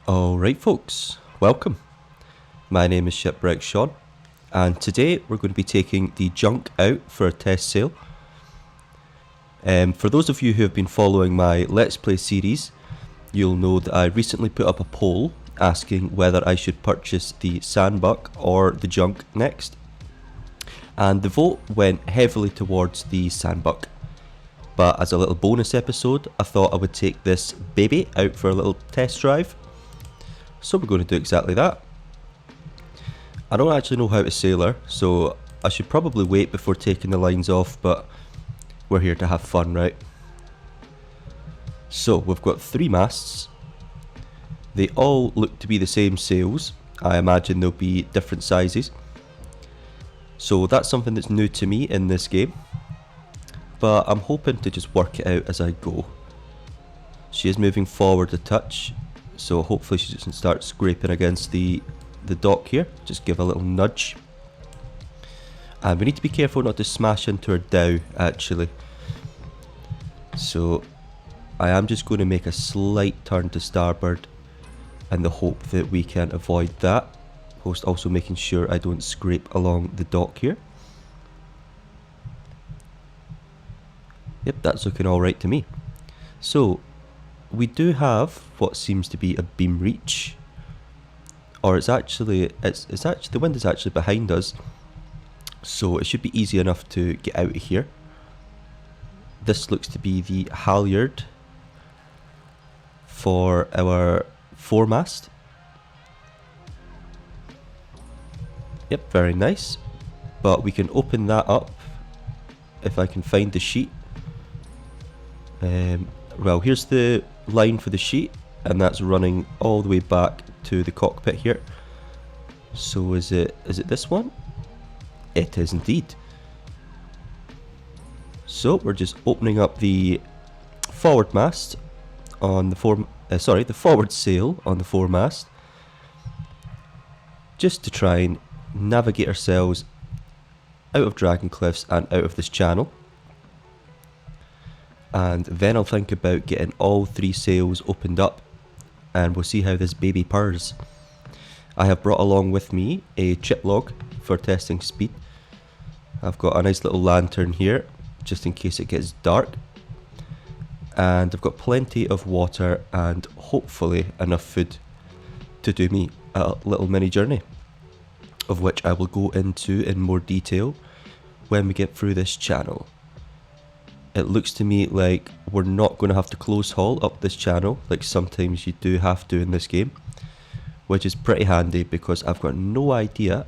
Alright folks, welcome. My name is Shipwreck Sean, and today we're going to be taking the junk out for a test sail. For those of you who have been following my Let's Play series, you'll know that I recently put up a poll asking whether I should purchase the sandbuck or the junk next. And the vote went heavily towards the sandbuck. But as a little bonus episode, I thought I would take this baby out for a little test drive. So we're going to do exactly that. I don't actually know how to sail her, so I should probably wait before taking the lines off, but we're here to have fun, right? So we've got 3 masts. They all look to be the same sails. I imagine they'll be different sizes. So that's something that's new to me in this game, but I'm hoping to just work it out as I go. She is moving forward a touch, so hopefully she doesn't start scraping against the dock here. Just give a little nudge. And we need to be careful not to smash into her bow actually. So I am just going to make a slight turn to starboard in the hope that we can avoid that, whilst also making sure I don't scrape along the dock here. Yep, that's looking alright to me. So we do have what seems to be a beam reach, or it's actually the wind is actually behind us, so it should be easy enough to get out of here. This looks to be the halyard for our foremast. Yep, very nice. But we can open that up if I can find the sheet. Well, here's the line for the sheet, and that's running all the way back to the cockpit here. So is it this one? It is indeed. So we're just opening up the forward mast on the the forward sail on the foremast, just to try and navigate ourselves out of Dragon Cliffs and out of this channel. And then I'll think about getting all 3 sails opened up, and we'll see how this baby purrs. I have brought along with me a chip log for testing speed. I've got a nice little lantern here just in case it gets dark, and I've got plenty of water and hopefully enough food to do me a little mini journey, of which I will go into in more detail when we get through this channel. It looks to me like we're not going to have to close haul up this channel like sometimes you do have to in this game, which is pretty handy because I've got no idea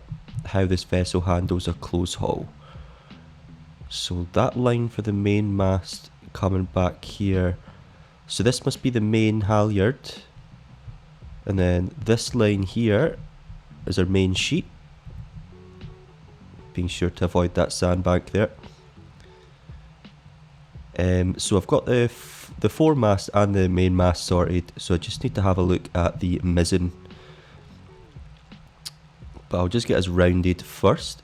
how this vessel handles a close haul. So that line for the main mast coming back here, so this must be the main halyard, and then this line here is our main sheet, being sure to avoid that sandbank there. So I've got the foremast and the main mast sorted, so I just need to have a look at the mizzen. But I'll just get us rounded first.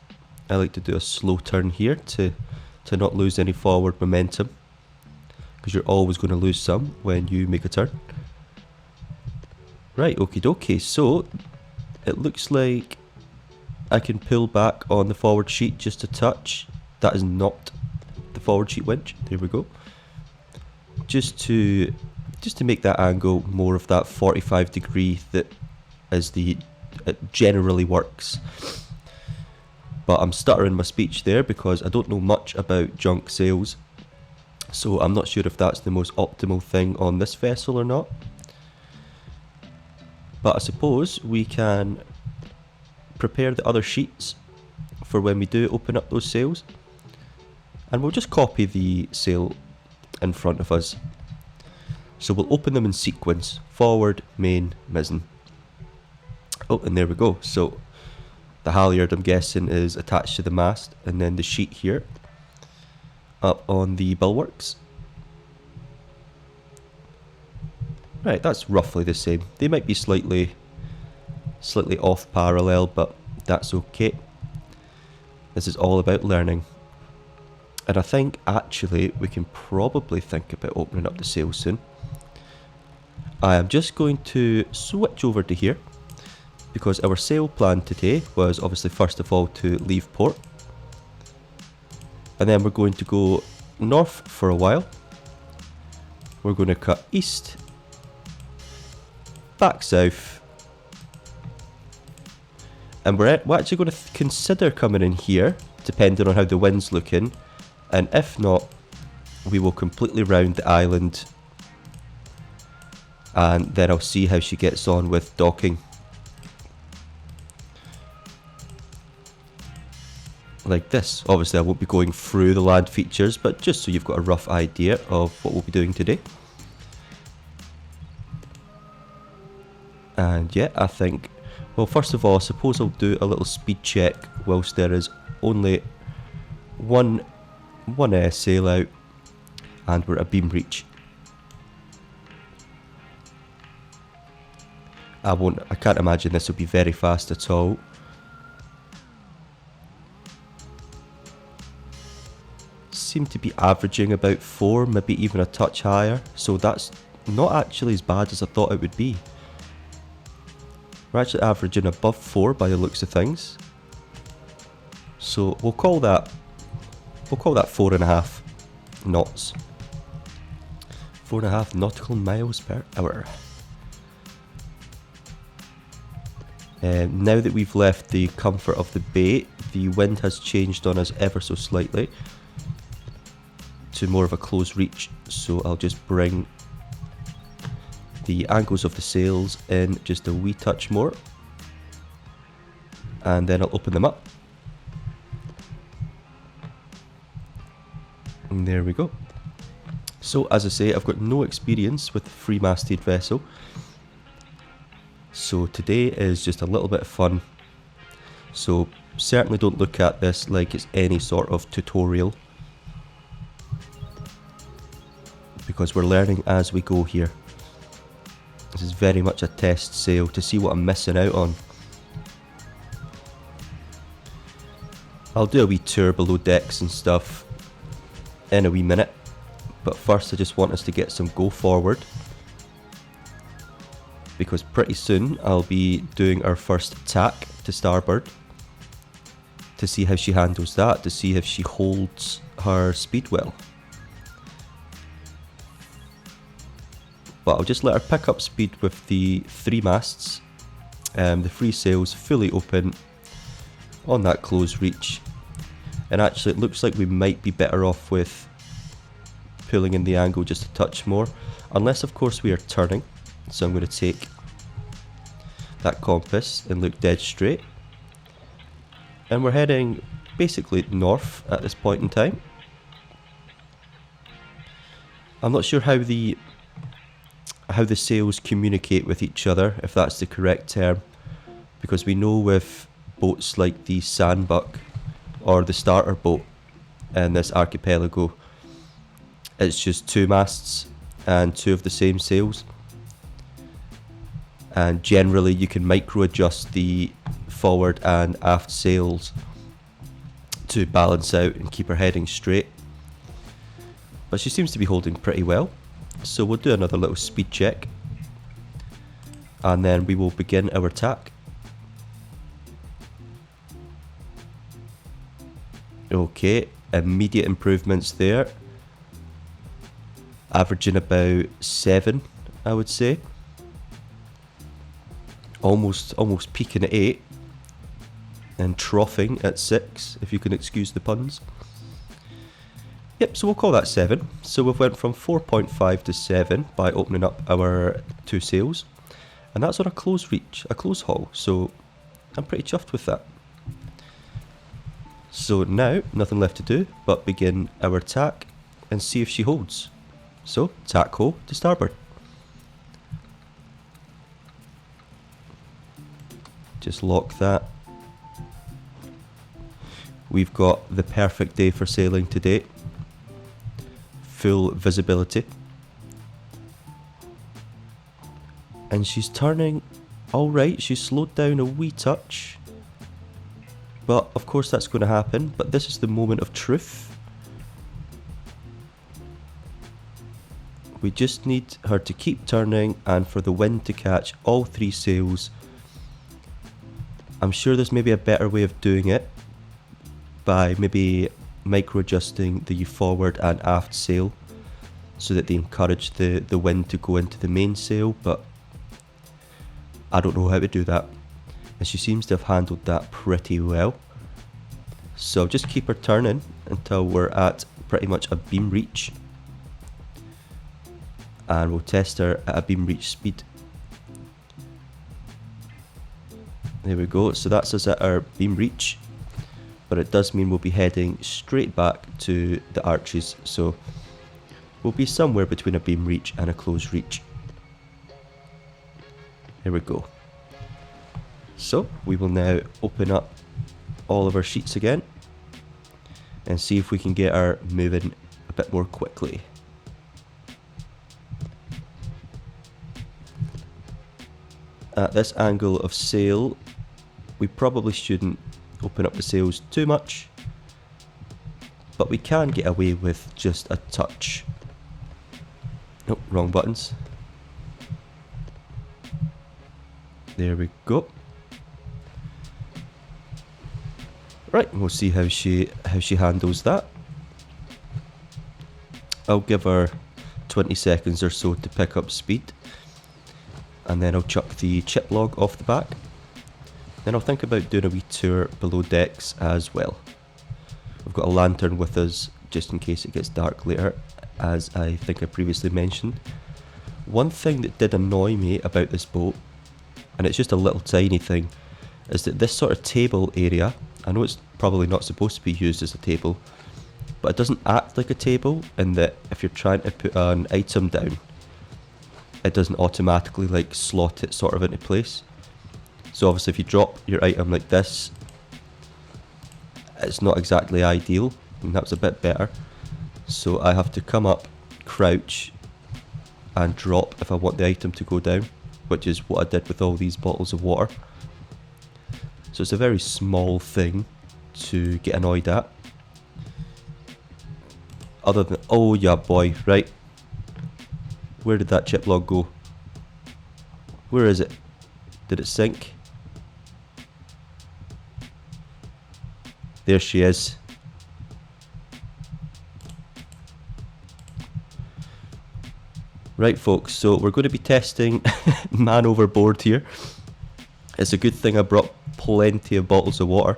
I like to do a slow turn here to not lose any forward momentum, because you're always going to lose some when you make a turn. Right, okie dokie, so it looks like I can pull back on the forward sheet just a touch. That is not the forward sheet winch. There we go. Just to make that angle more of that 45 degree that it generally works. But I'm stuttering my speech there because I don't know much about junk sails, so I'm not sure if that's the most optimal thing on this vessel or not. But I suppose we can prepare the other sheets for when we do open up those sails, and we'll just copy the sail in front of us. So we'll open them in sequence: forward, main, mizzen. Oh, and there we go. So the halyard, I'm guessing, is attached to the mast, and then the sheet here up on the bulwarks. Right, that's roughly the same. They might be slightly off parallel, but that's okay. This is all about learning. And I think actually we can probably think about opening up the sail soon. I am just going to switch over to here because our sail plan today was obviously first of all to leave port, and then we're going to go north for a while. We're going to cut east, back south, and we're actually going to consider coming in here depending on how the wind's looking, and if not, we will completely round the island, and then I'll see how she gets on with docking. Like this. Obviously I won't be going through the land features, but just so you've got a rough idea of what we'll be doing today. And yeah, I think, well, first of all, I suppose I'll do a little speed check whilst there is only one sail out and we're at a beam reach. I can't imagine this will be very fast at all. Seem to be averaging about 4, maybe even a touch higher, so that's not actually as bad as I thought it would be. We're actually averaging above 4 by the looks of things. So we'll call that 4.5 knots. 4.5 nautical miles per hour. Now that we've left the comfort of the bay, the wind has changed on us ever so slightly to more of a close reach, so I'll just bring the angles of the sails in just a wee touch more, and then I'll open them up, and there we go. So as I say, I've got no experience with the three-masted vessel, so today is just a little bit of fun. So certainly don't look at this like it's any sort of tutorial, because we're learning as we go here. This is very much a test sail to see what I'm missing out on. I'll do a wee tour below decks and stuff in a wee minute, but first I just want us to get some go forward, because pretty soon I'll be doing our first tack to starboard to see how she handles that, to see if she holds her speed well. But I'll just let her pick up speed with the 3 masts, the 3 sails fully open on that close reach. And actually it looks like we might be better off with pulling in the angle just a touch more, unless of course we are turning. So I'm going to take that compass and look dead straight, and we're heading basically north at this point in time. I'm not sure how the sails communicate with each other, if that's the correct term, because we know with boats like the Sandbuck or the starter boat in this archipelago, it's just 2 masts and 2 of the same sails, and generally you can micro adjust the forward and aft sails to balance out and keep her heading straight. But she seems to be holding pretty well, so we'll do another little speed check and then we will begin our tack. Okay, immediate improvements there, averaging about 7, I would say. Almost peaking at 8 and troughing at 6, if you can excuse the puns. Yep, so we'll call that 7. So we've went from 4.5 to 7 by opening up our 2 sails, and that's on a close reach, a close haul, so I'm pretty chuffed with that. So now, nothing left to do but begin our tack and see if she holds. So, tack ho to starboard. Just lock that. We've got the perfect day for sailing today. Full visibility. And she's turning alright, she's slowed down a wee touch. But of course that's going to happen, but this is the moment of truth. We just need her to keep turning and for the wind to catch all 3 sails. I'm sure there's maybe a better way of doing it by maybe micro adjusting the forward and aft sail so that they encourage the wind to go into the mainsail, but I don't know how to do that, and she seems to have handled that pretty well. So just keep her turning until we're at pretty much a beam reach, and we'll test her at a beam reach speed. There we go, so that's us at our beam reach, but it does mean we'll be heading straight back to the arches, so we'll be somewhere between a beam reach and a close reach. Here we go. So we will now open up all of our sheets again and see if we can get her moving a bit more quickly. At this angle of sail, we probably shouldn't open up the sails too much, but we can get away with just a touch. Oh, wrong buttons. There we go. Right, we'll see how she handles that. I'll give her 20 seconds or so to pick up speed, and then I'll chuck the chip log off the back. Then I'll think about doing a wee tour below decks as well. We've got a lantern with us just in case it gets dark later, as I think I previously mentioned. One thing that did annoy me about this boat, and it's just a little tiny thing, is that this sort of table area, I know it's probably not supposed to be used as a table, but it doesn't act like a table in that if you're trying to put an item down, it doesn't automatically like slot it sort of into place. So obviously if you drop your item like this, it's not exactly ideal, and that's a bit better. So I have to come up, crouch, and drop if I want the item to go down, which is what I did with all these bottles of water. So it's a very small thing to get annoyed at. Other than, oh yeah boy, right. Where did that chip log go? Where is it? Did it sink? There she is. Right folks, so we're going to be testing man overboard here. It's a good thing I brought plenty of bottles of water.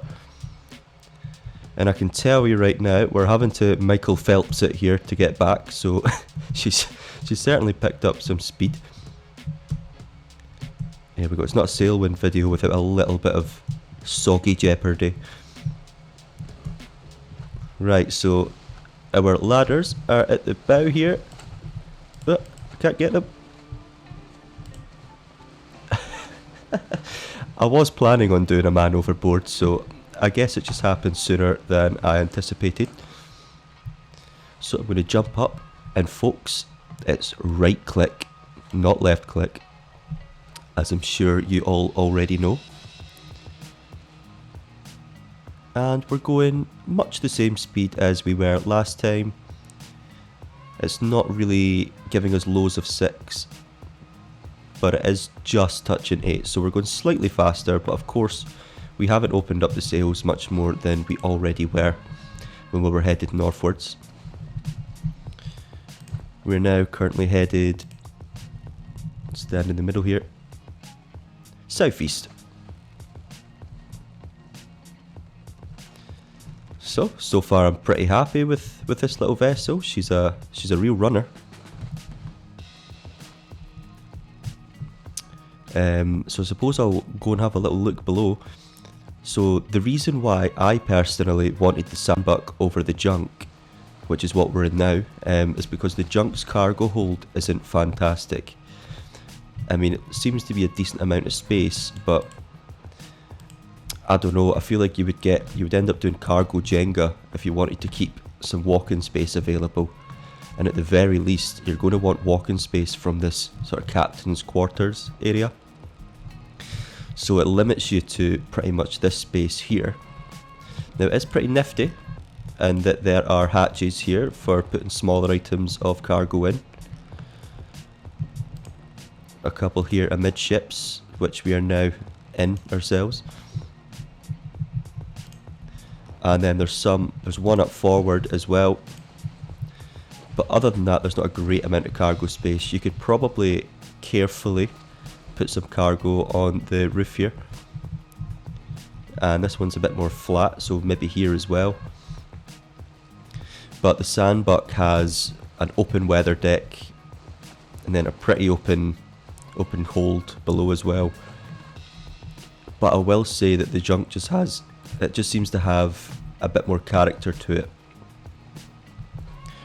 And I can tell you right now, we're having to Michael Phelps it here to get back, so she's certainly picked up some speed. Here we go, it's not a Sailwind video without a little bit of soggy jeopardy. Right, so our ladders are at the bow here, but I can't get them. I was planning on doing a man overboard, so I guess it just happened sooner than I anticipated. So I'm going to jump up, and folks, it's right click, not left click, as I'm sure you all already know. And we're going much the same speed as we were last time. It's not really giving us lows of 6, but it is just touching 8, so we're going slightly faster, but of course we haven't opened up the sails much more than we already were when we were headed northwards. We're now currently headed, stand in the middle here, southeast. So far I'm pretty happy with this little vessel. She's a real runner. So I suppose I'll go and have a little look below. So the reason why I personally wanted the sandbuck over the junk, which is what we're in now, is because the junk's cargo hold isn't fantastic. I mean, it seems to be a decent amount of space, but I don't know, I feel like you would end up doing cargo Jenga if you wanted to keep some walking space available. And at the very least, you're going to want walking space from this sort of captain's quarters area. So it limits you to pretty much this space here. Now it's pretty nifty, and that there are hatches here for putting smaller items of cargo in. a couple here amidships, which we are now in ourselves. And then there's one up forward as well. But other than that, there's not a great amount of cargo space. You could probably carefully put some cargo on the roof here. And this one's a bit more flat, so maybe here as well. But the Sandbuck has an open weather deck, and then a pretty open hold below as well. But I will say that the junk just seems to have a bit more character to it.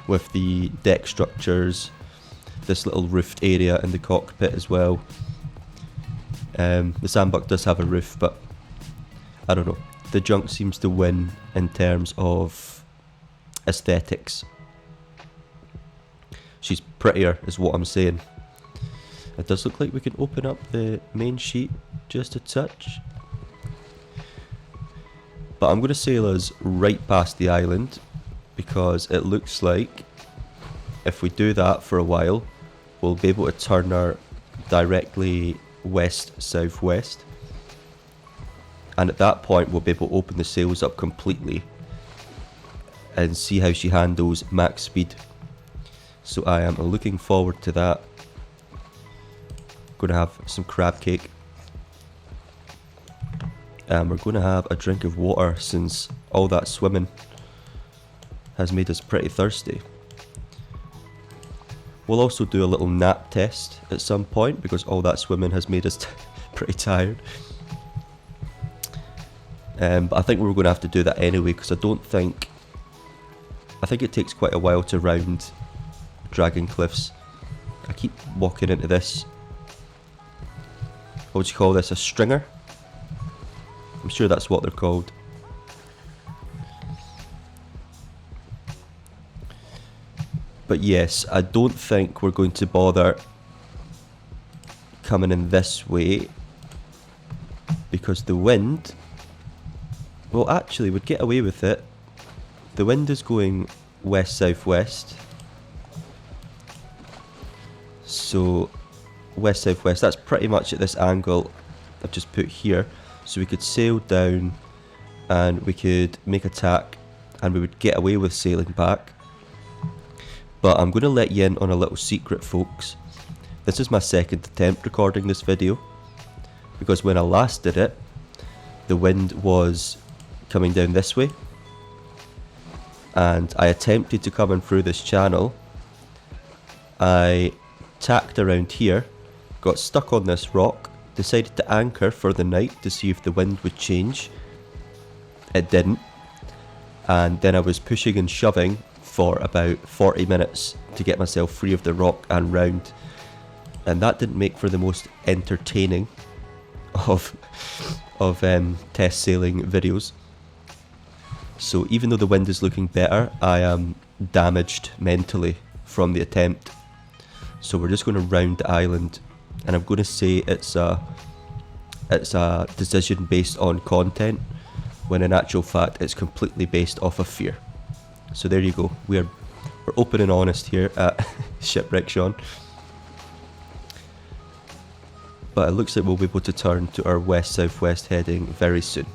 With the deck structures, this little roofed area in the cockpit as well. The Sandbuck does have a roof, but I don't know. The junk seems to win in terms of aesthetics. She's prettier is what I'm saying. It does look like we can open up the main sheet just a touch. But I'm going to sail us right past the island, because it looks like if we do that for a while, we'll be able to turn her directly west-southwest. And at that point we'll be able to open the sails up completely and see how she handles max speed. So I am looking forward to that. Going to have some crab cake. And we're going to have a drink of water, since all that swimming has made us pretty thirsty. We'll also do a little nap test at some point, because all that swimming has made us pretty tired. But I think we're going to have to do that anyway, because I think it takes quite a while to round Dragon Cliffs. I keep walking into this. What would you call this? A stringer? I'm sure that's what they're called. But yes, I don't think we're going to bother coming in this way, because the wind, well actually we'd get away with it. The wind is going west-southwest. So west-southwest, that's pretty much at this angle I've just put here. So we could sail down and we could make a tack and we would get away with sailing back. But I'm going to let you in on a little secret, folks. This is my second attempt recording this video, because when I last did it, the wind was coming down this way, and I attempted to come in through this channel. I tacked around here, got stuck on this rock, decided to anchor for the night to see if the wind would change. It didn't, and then I was pushing and shoving for about 40 minutes to get myself free of the rock and round, and that didn't make for the most entertaining of test sailing videos. So even though the wind is looking better, I am damaged mentally from the attempt. So we're just going to round the island, and I'm going to say it's a decision based on content, when in actual fact it's completely based off of fear. So there you go, we're open and honest here at Shipwreck Sean. But it looks like we'll be able to turn to our west-southwest heading very soon.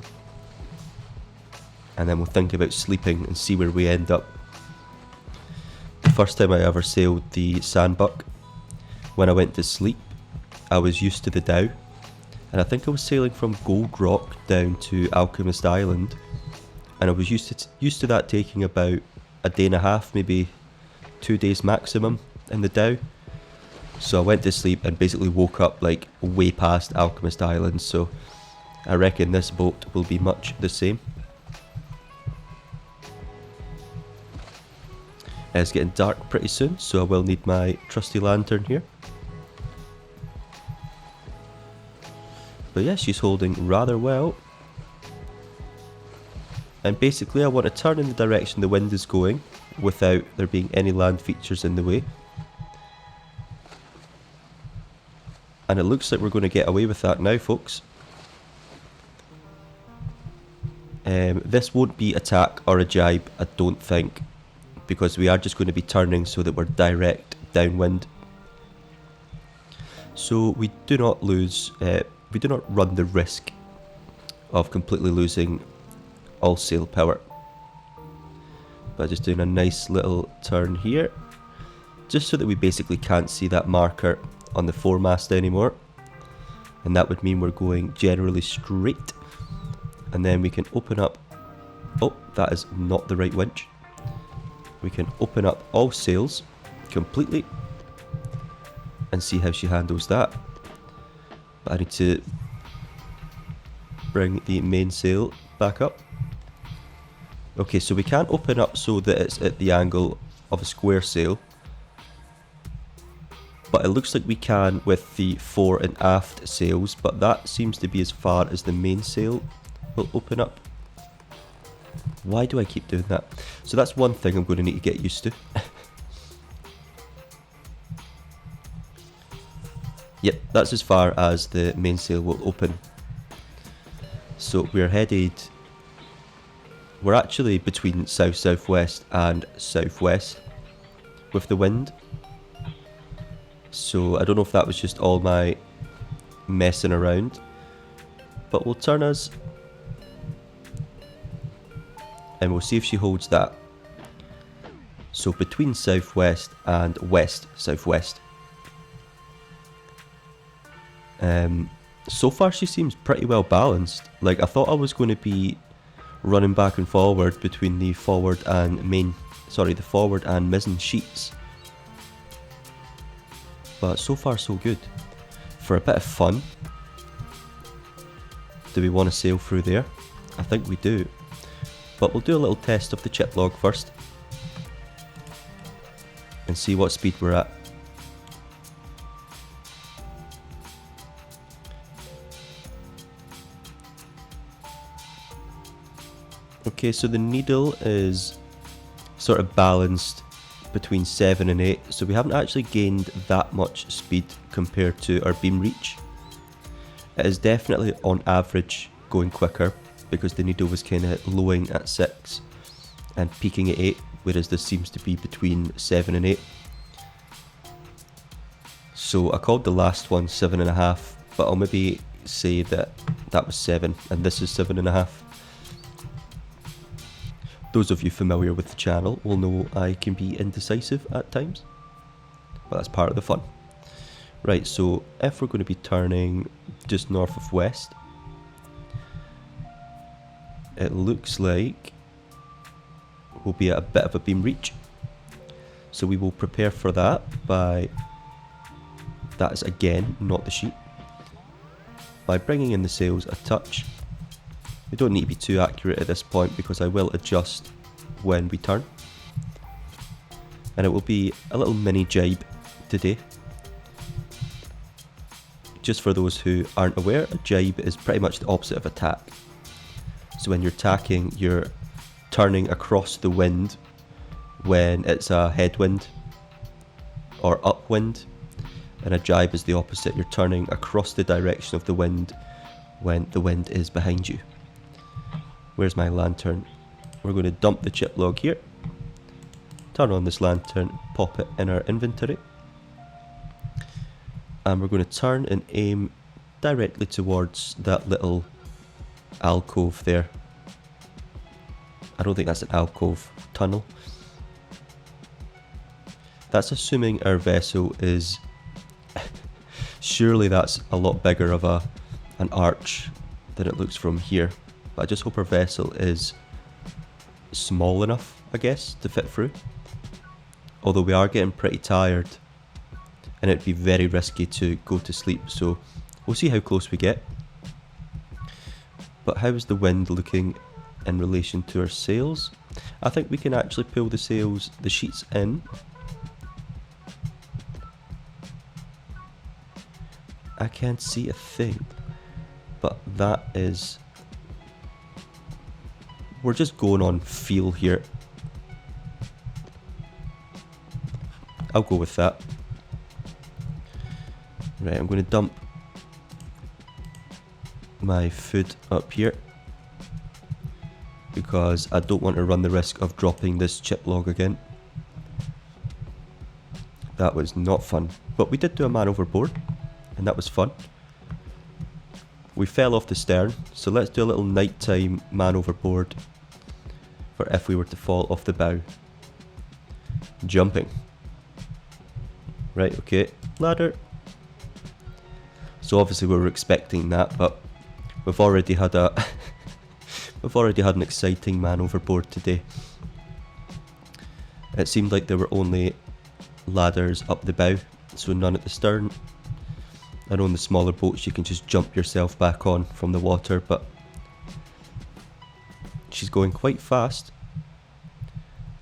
And then we'll think about sleeping and see where we end up. The first time I ever sailed the Sandbuck, when I went to sleep, I was used to the Dow. And I think I was sailing from Gold Rock down to Alchemist Island. And I was used to that taking about a day and a half, maybe 2 days maximum in the Dow. So I went to sleep and basically woke up like way past Alchemist Island. So I reckon this boat will be much the same. It's getting dark pretty soon, so I will need my trusty lantern here. But yeah, she's holding rather well. And basically I want to turn in the direction the wind is going without there being any land features in the way. And it looks like we're going to get away with that now, folks. This won't be a tack or a jibe, I don't think, because we are just going to be turning so that we're direct downwind. So we do not run the risk of completely losing all sail power by just doing a nice little turn here, just so that we basically can't see that marker on the foremast anymore, and that would mean we're going generally straight. And then we can open up, oh, that is not the right winch. We can open up all sails completely and see how she handles that. But I need to bring the mainsail back up. Okay, so we can't open up so that it's at the angle of a square sail, but it looks like we can with the fore and aft sails, but that seems to be as far as the mainsail will open up. Why do I keep doing that? So that's one thing I'm going to need to get used to. Yep, that's as far as the mainsail will open. So we're actually between south-southwest and southwest with the wind. So I don't know if that was just all my messing around, but we'll turn us and we'll see if she holds that. So between southwest and west-southwest. So far she seems pretty well balanced. Like, I thought I was going to be running back and forward between the forward and mizzen sheets. But so far so good. For a bit of fun, do we want to sail through there? I think we do. But we'll do a little test of the chip log first and see what speed we're at. Okay, so the needle is sort of balanced between 7 and 8, so we haven't actually gained that much speed compared to our beam reach. It is definitely on average going quicker because the needle was kind of lowing at 6 and peaking at 8, whereas this seems to be between 7 and 8. So I called the last one 7.5, but I'll maybe say that that was 7 and this is 7.5. Those of you familiar with the channel will know I can be indecisive at times, but that's part of the fun. Right, so if we're going to be turning just north of west, it looks like we'll be at a bit of a beam reach. So we will prepare for that by, that is again not the sheet, by bringing in the sails a touch. We don't need to be too accurate at this point because I will adjust when we turn. And it will be a little mini jibe today. Just for those who aren't aware, a jibe is pretty much the opposite of a tack. So when you're tacking, you're turning across the wind when it's a headwind or upwind. And a jibe is the opposite, you're turning across the direction of the wind when the wind is behind you. Where's my lantern? We're going to dump the chip log here, turn on this lantern, pop it in our inventory, and we're going to turn and aim directly towards that little alcove there. I don't think that's an alcove, tunnel. That's assuming our vessel is surely that's a lot bigger of an arch than it looks from here. But I just hope our vessel is small enough, I guess, to fit through. Although we are getting pretty tired and it'd be very risky to go to sleep, so we'll see how close we get. But how is the wind looking in relation to our sails? I think we can actually pull the sails, the sheets in. I can't see a thing, but that is... We're just going on feel here. I'll go with that. Right, I'm going to dump my food up here because I don't want to run the risk of dropping this chip log again. That was not fun, but we did do a man overboard, and that was fun. We fell off the stern, so let's do a little nighttime man overboard for if we were to fall off the bow. Jumping. Right, okay, ladder. So obviously we were expecting that, but we've already had a we've already had an exciting man overboard today. It seemed like there were only ladders up the bow, so none at the stern. I know in the smaller boats you can just jump yourself back on from the water, but she's going quite fast,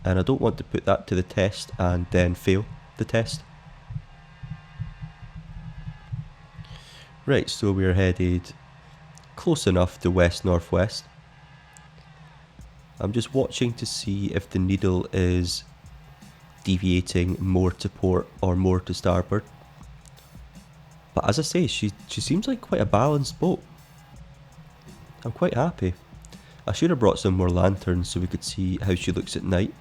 and I don't want to put that to the test and then fail the test. Right, so we're headed close enough to west-northwest. I'm just watching to see if the needle is deviating more to port or more to starboard. But as I say, she seems like quite a balanced boat. I'm quite happy. I should have brought some more lanterns so we could see how she looks at night.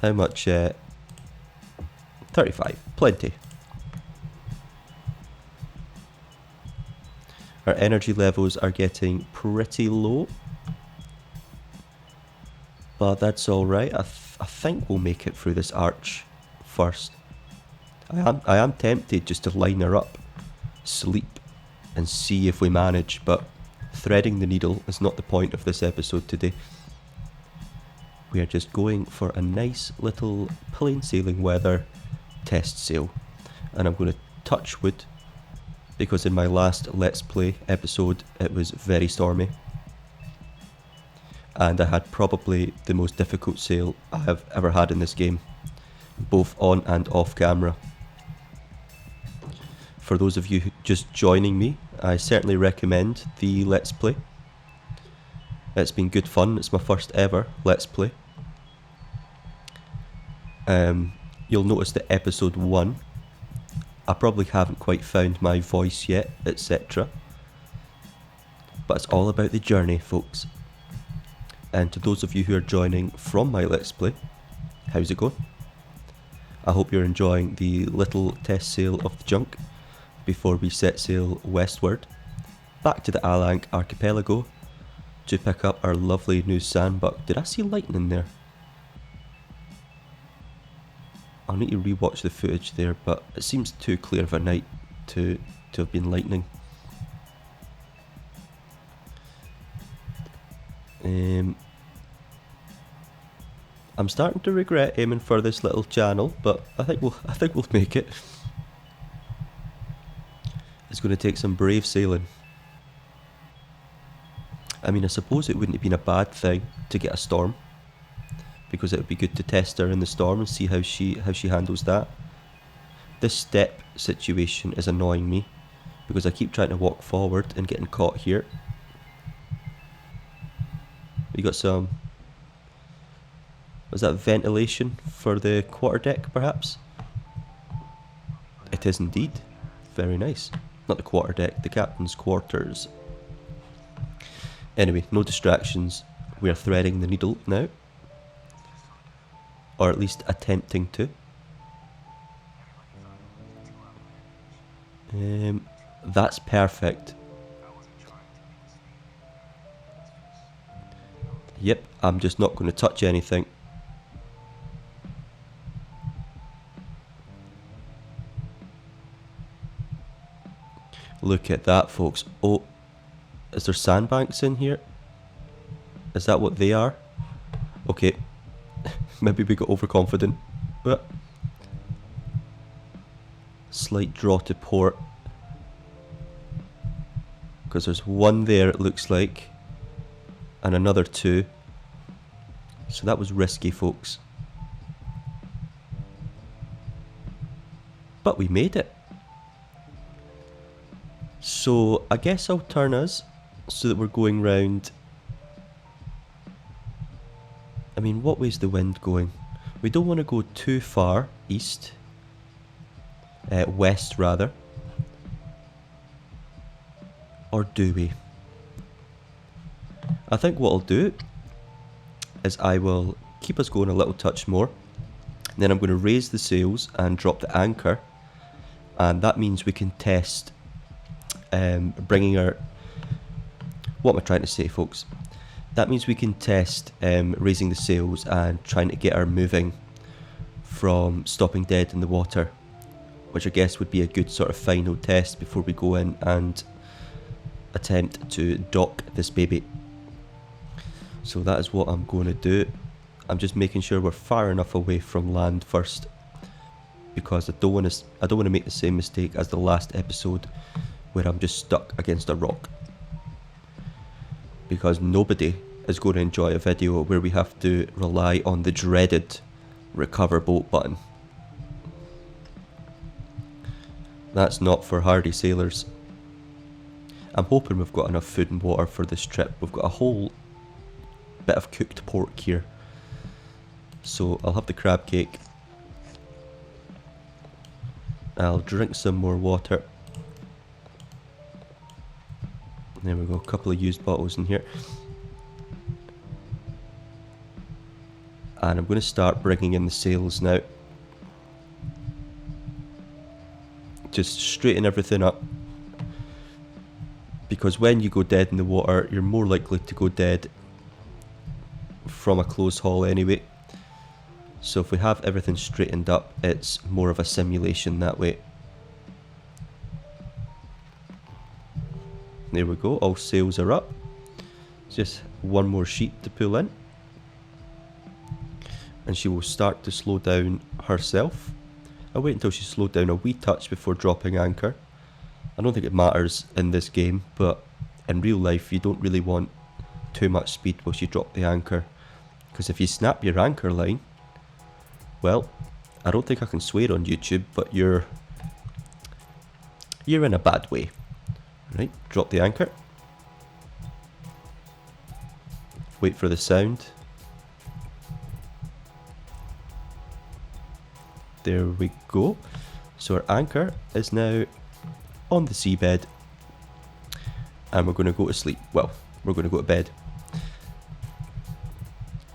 How much? 35. Plenty. Our energy levels are getting pretty low. But that's alright. I think we'll make it through this arch first. I am tempted just to line her up, sleep, and see if we manage, but threading the needle is not the point of this episode today. We are just going for a nice little plain sailing weather test sail. And I'm going to touch wood, because in my last Let's Play episode it was very stormy. And I had probably the most difficult sail I have ever had in this game, both on and off camera. For those of you just joining me, I certainly recommend the Let's Play. It's been good fun. It's my first ever Let's Play. You'll notice that episode 1, I probably haven't quite found my voice yet, etc. But it's all about the journey, folks. And to those of you who are joining from my Let's Play, how's it going? I hope you're enjoying the little test sail of the junk before we set sail westward, back to the Alang archipelago to pick up our lovely new sandbuck. Did I see lightning there? I'll need to rewatch the footage there, but it seems too clear of a night to have been lightning. I'm starting to regret aiming for this little channel, but I think we'll make it. It's going to take some brave sailing. I mean, I suppose it wouldn't have been a bad thing to get a storm, because it would be good to test her in the storm and see how she handles that. This step situation is annoying me, because I keep trying to walk forward and getting caught here. We got some... Was that ventilation for the quarterdeck, perhaps? It is indeed. Very nice. Not the quarterdeck, the captain's quarters. Anyway, no distractions. We are threading the needle now. Or at least attempting to. That's perfect. Yep, I'm just not going to touch anything. Look at that, folks. Oh, is there sandbanks in here? Is that what they are? Okay, maybe we got overconfident. But slight draw to port, because there's one there, it looks like, and another two. So that was risky, folks. But we made it. So I guess I'll turn us so that we're going round. I mean, what way's the wind going? We don't want to go too far east. West, rather. Or do we? I think what I'll do is I will keep us going a little touch more. Then I'm going to raise the sails and drop the anchor. and that means we can test bringing our... What am I trying to say, folks? That means we can test raising the sails and trying to get her moving from stopping dead in the water, which I guess would be a good sort of final test before we go in and attempt to dock this baby. So that is what I'm going to do. I'm just making sure we're far enough away from land first, because I don't want to make the same mistake as the last episode where I'm just stuck against a rock. Because nobody is going to enjoy a video where we have to rely on the dreaded recover boat button. That's not for hardy sailors. I'm hoping we've got enough food and water for this trip. We've got a whole bit of cooked pork here. So I'll have the crab cake. I'll drink some more water. There we go, a couple of used bottles in here. And I'm going to start bringing in the sails now. Just straighten everything up. Because when you go dead in the water, you're more likely to go dead from a close haul anyway. So if we have everything straightened up, it's more of a simulation that way. There we go, all sails are up. Just one more sheet to pull in. And she will start to slow down herself. I'll wait until she's slowed down a wee touch before dropping anchor. I don't think it matters in this game, but in real life you don't really want too much speed while you drop the anchor. Because if you snap your anchor line, well, I don't think I can swear on YouTube, but you're in a bad way. Right, drop the anchor. Wait for the sound. There we go. So our anchor is now on the seabed. And we're going to go to sleep. Well, we're going to go to bed.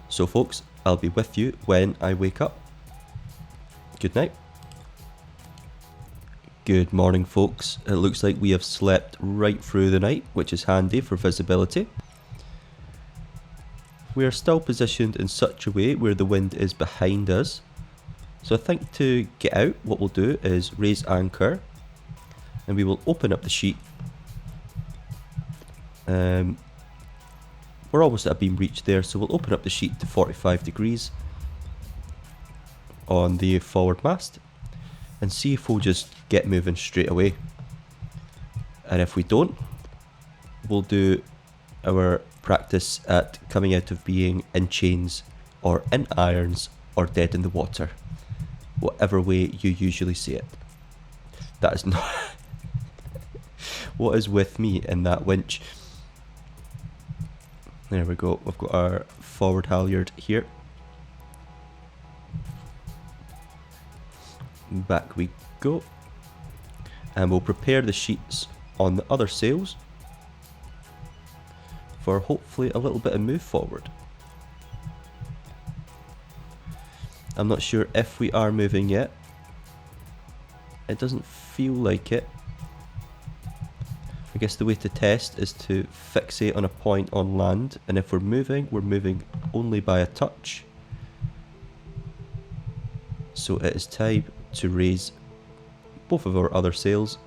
So folks, I'll be with you when I wake up. Good night. Good morning, folks. It looks like we have slept right through the night, which is handy for visibility. We are still positioned in such a way where the wind is behind us. So I think to get out, what we'll do is raise anchor and we will open up the sheet. We're almost at a beam reach there, so we'll open up the sheet to 45 degrees on the forward mast and see if we'll just get moving straight away. And if we don't, we'll do our practice at coming out of being in chains or in irons or dead in the water. Whatever way you usually see it. That is not what is with me in that winch. There we go, we've got our forward halyard here. Back we go. And we'll prepare the sheets on the other sails for hopefully a little bit of move forward. I'm not sure if we are moving yet. It doesn't feel like it. I guess the way to test is to fixate on a point on land, and if we're moving only by a touch. So it is time to raise both of our other sails.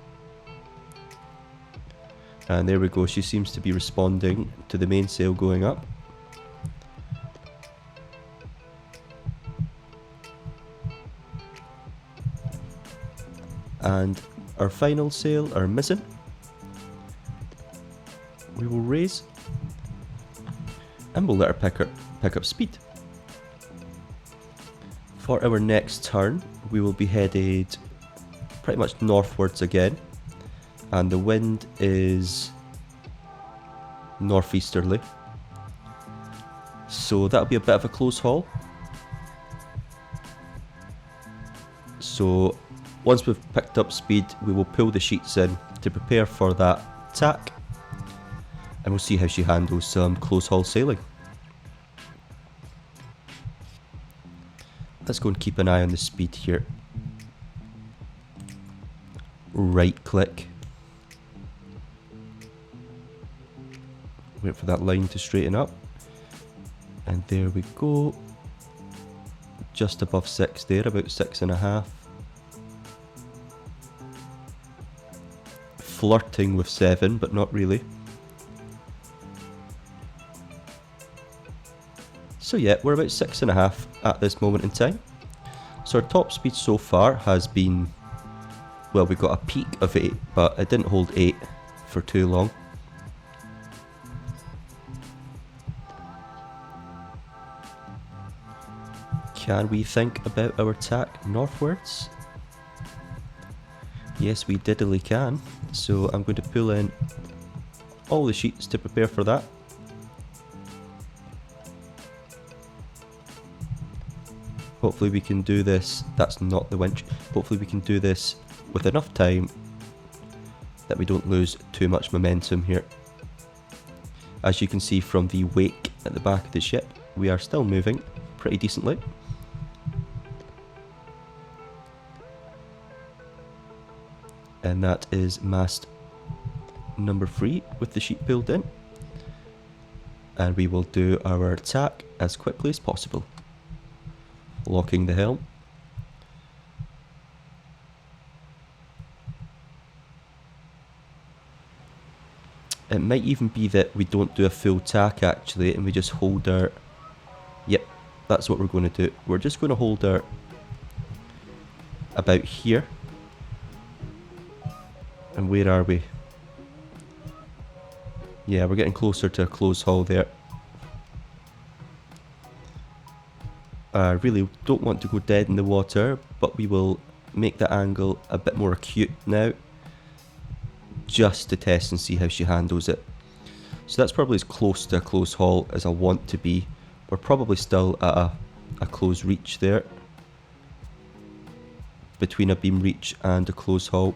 And there we go, she seems to be responding to the mainsail going up. And our final sail, our mizzen, we will raise and we'll let her pick up speed. For our next turn, we will be headed pretty much northwards again, and the wind is northeasterly, so that'll be a bit of a close haul. So once we've picked up speed, we will pull the sheets in to prepare for that tack, and we'll see how she handles some close haul sailing. Let's go and keep an eye on the speed here. right click. Wait for that line to straighten up. And there we go. Just above 6 there, about 6.5. Flirting with 7, but not really. So yeah, we're about 6.5 at this moment in time. So our top speed so far has been, well, we got a peak of 8, but it didn't hold 8 for too long. Can we think about our tack northwards? Yes, we diddly can. So I'm going to pull in all the sheets to prepare for that. Hopefully we can do this, that's not the winch, hopefully we can do this with enough time that we don't lose too much momentum here. As you can see from the wake at the back of the ship, we are still moving pretty decently. And that is mast number 3 with the sheet pulled in. And we will do our tack as quickly as possible. Locking the helm. It might even be that we don't do a full tack actually, and we just hold our... Yep, that's what we're going to do. We're just going to hold our... about here. And where are we? Yeah, we're getting closer to a close haul there. I really don't want to go dead in the water, but we will make the angle a bit more acute now, just to test and see how she handles it. So that's probably as close to a close haul as I want to be. We're probably still at a close reach there, between a beam reach and a close haul.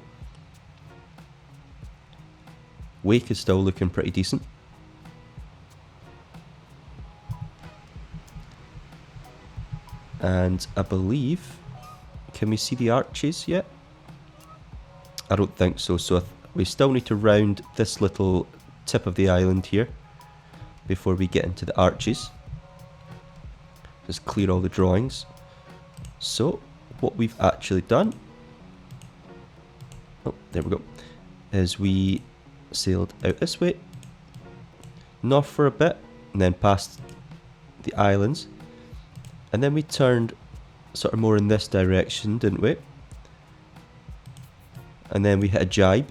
Wake is still looking pretty decent. And I believe, can we see the arches yet? I don't think so, so we still need to round this little tip of the island here before we get into the arches. Just clear all the drawings. So, what we've actually done, oh, there we go, is we sailed out this way, north for a bit, and then past the islands, and then we turned sort of more in this direction, didn't we? And then we hit a jibe.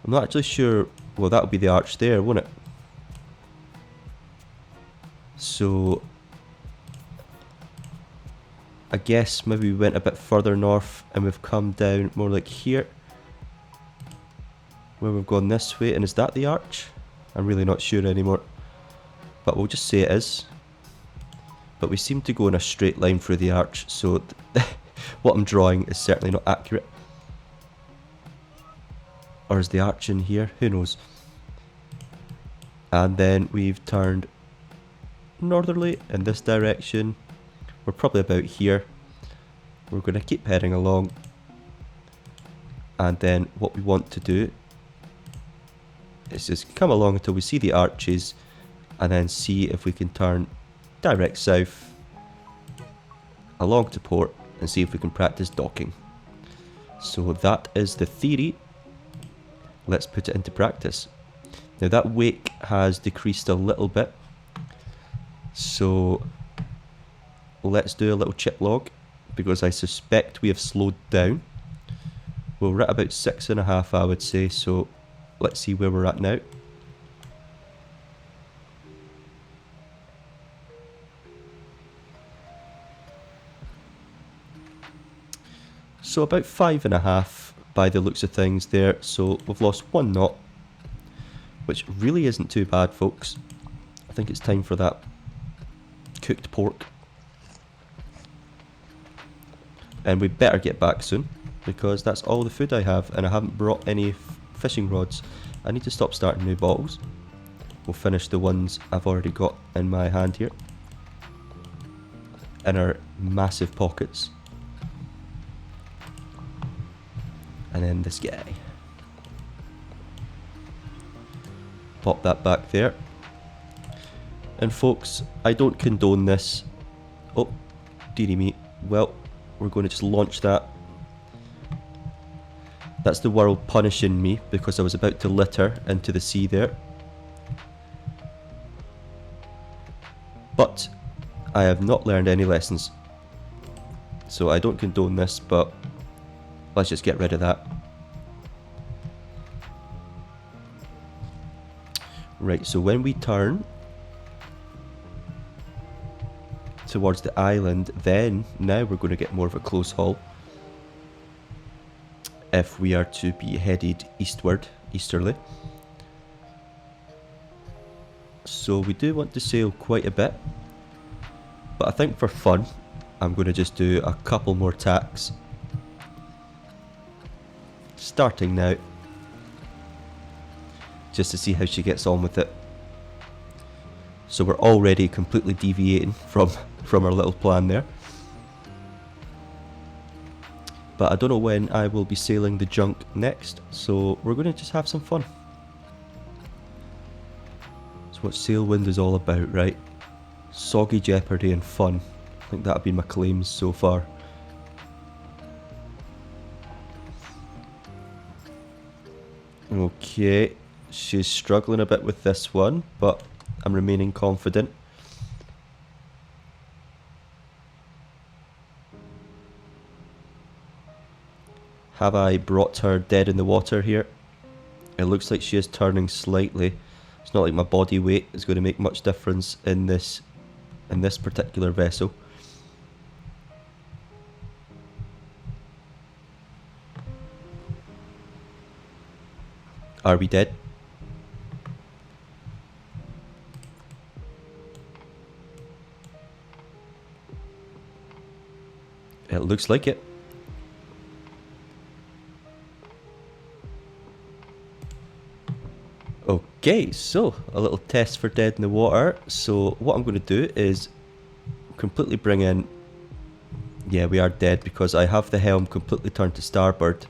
I'm not actually sure, well, that would be the arch there, won't it? So I guess maybe we went a bit further north and we've come down more like here, where we've gone this way. And is that the arch? I'm really not sure anymore, but we'll just say it is. But we seem to go in a straight line through the arch, so what I'm drawing is certainly not accurate. Or is the arch in here? Who knows? And then we've turned northerly in this direction. We're probably about here. We're going to keep heading along. And then what we want to do is just come along until we see the arches, and then see if we can turn direct south along to port and see if we can practice docking. So that is the theory. Let's put it into practice. Now that wake has decreased a little bit, so let's do a little chip log, because I suspect we have slowed down. We're at about 6.5, I would say, so let's see where we're at now. So about 5.5 by the looks of things there, so we've lost 1 knot, which really isn't too bad, folks. I think it's time for that cooked pork. And we better get back soon, because that's all the food I have, and I haven't brought any fishing rods. I need to stop starting new bottles. We'll finish the ones I've already got in my hand here, in our massive pockets. And then this guy. Pop that back there. And folks, I don't condone this. Oh, dearie me. Well, we're going to just launch that. That's the world punishing me because I was about to litter into the sea there. But I have not learned any lessons. So I don't condone this, but let's just get rid of that. Right, so when we turn towards the island, then now we're going to get more of a close haul. If we are to be headed easterly. So we do want to sail quite a bit. But I think for fun, I'm going to just do a couple more tacks. Starting now. Just to see how she gets on with it. So we're already completely deviating from our little plan there. But I don't know when I will be sailing the junk next, so we're going to just have some fun. That's what Sailwind is all about, right? Soggy jeopardy and fun. I think that have been my claims so far. Okay, she's struggling a bit with this one, but I'm remaining confident. Have I brought her dead in the water here? It looks like she is turning slightly. It's not like my body weight is going to make much difference in this particular vessel. Are we dead? It looks like it. Okay, so a little test for dead in the water. So what I'm going to do is completely bring in... Yeah, we are dead because I have the helm completely turned to starboard.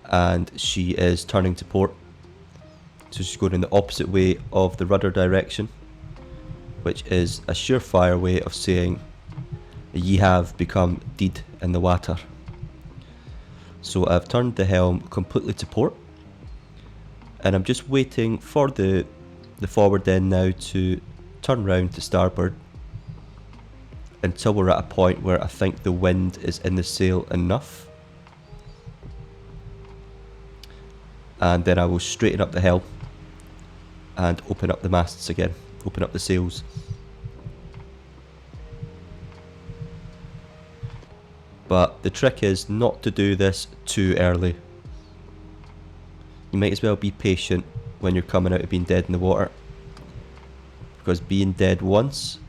And she is turning to port. So she's going in the opposite way of the rudder direction. Which is a surefire way of saying, ye have become dead in the water. So I've turned the helm completely to port. And I'm just waiting for the forward end now to turn round to starboard until we're at a point where I think the wind is in the sail enough. And then I will straighten up the helm and open up the masts again, open up the sails. But the trick is not to do this too early. You might as well be patient when you're coming out of being dead in the water. Because being dead once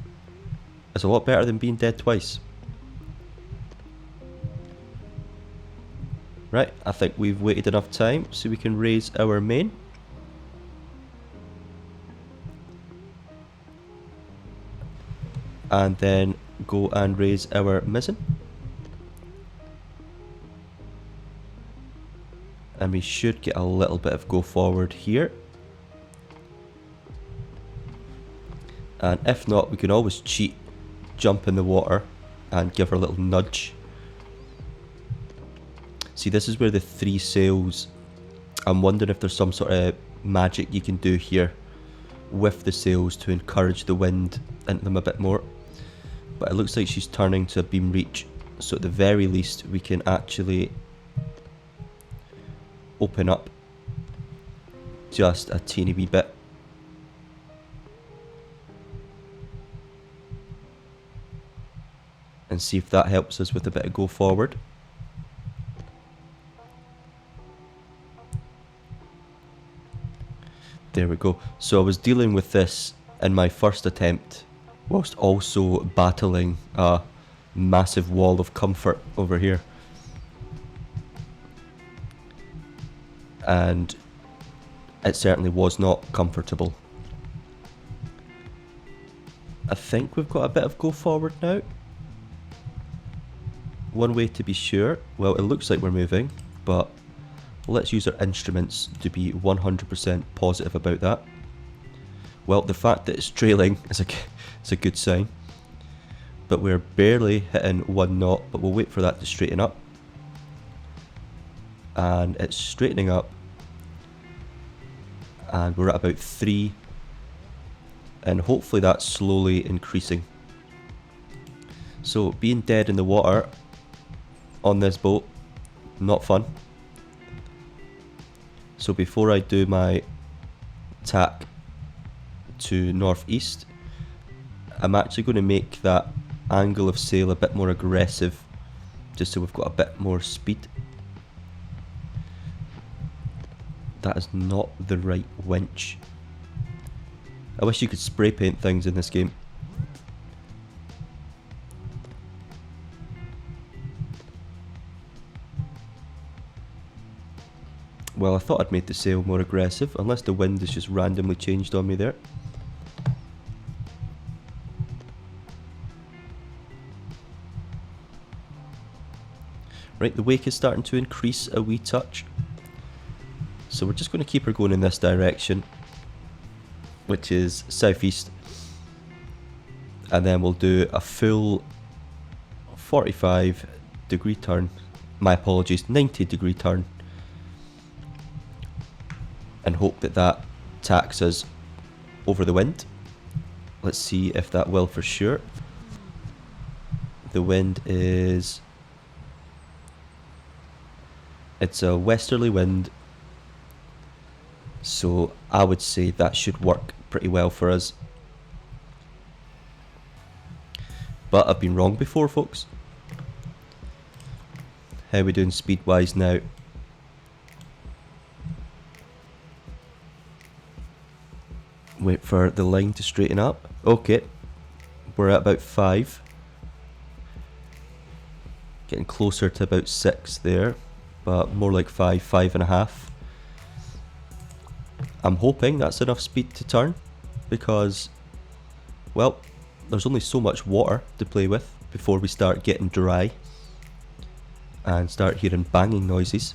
is a lot better than being dead twice. Right, I think we've waited enough time so we can raise our main. And then go and raise our mizzen. And we should get a little bit of go forward here. And if not, we can always cheat, jump in the water and give her a little nudge. See, this is where the 3 sails, I'm wondering if there's some sort of magic you can do here with the sails to encourage the wind into them a bit more. But it looks like she's turning to a beam reach, so at the very least we can actually open up just a teeny wee bit. And see if that helps us with a bit of go forward. There we go. So I was dealing with this in my first attempt, whilst also battling a massive wall of comfort over here. And it certainly was not comfortable. I think we've got a bit of go forward now. One way to be sure, well, it looks like we're moving. but let's use our instruments to be 100% positive about that. Well, the fact that it's trailing is it's a good sign, but we're barely hitting 1 knot, but we'll wait for that to straighten up. And it's straightening up, and we're at about 3, and hopefully that's slowly increasing. So being dead in the water on this boat, not fun. So before I do my tack to northeast, I'm actually going to make that angle of sail a bit more aggressive, just so we've got a bit more speed. That is not the right winch. I wish you could spray paint things in this game. Well, I thought I'd made the sail more aggressive, unless the wind has just randomly changed on me there. Right, the wake is starting to increase a wee touch. So we're just going to keep her going in this direction, which is southeast. And then we'll do a full 45-degree turn. My apologies, 90-degree turn. And hope that that tacks us over the wind. Let's see if that will for sure. The wind is... it's a westerly wind, so I would say that should work pretty well for us. But I've been wrong before, folks. How are we doing speed wise now? Wait for the line to straighten up. Okay, we're at about 5. Getting closer to about 6 there, but more like 5, 5.5. I'm hoping that's enough speed to turn, because, well, there's only so much water to play with before we start getting dry and start hearing banging noises.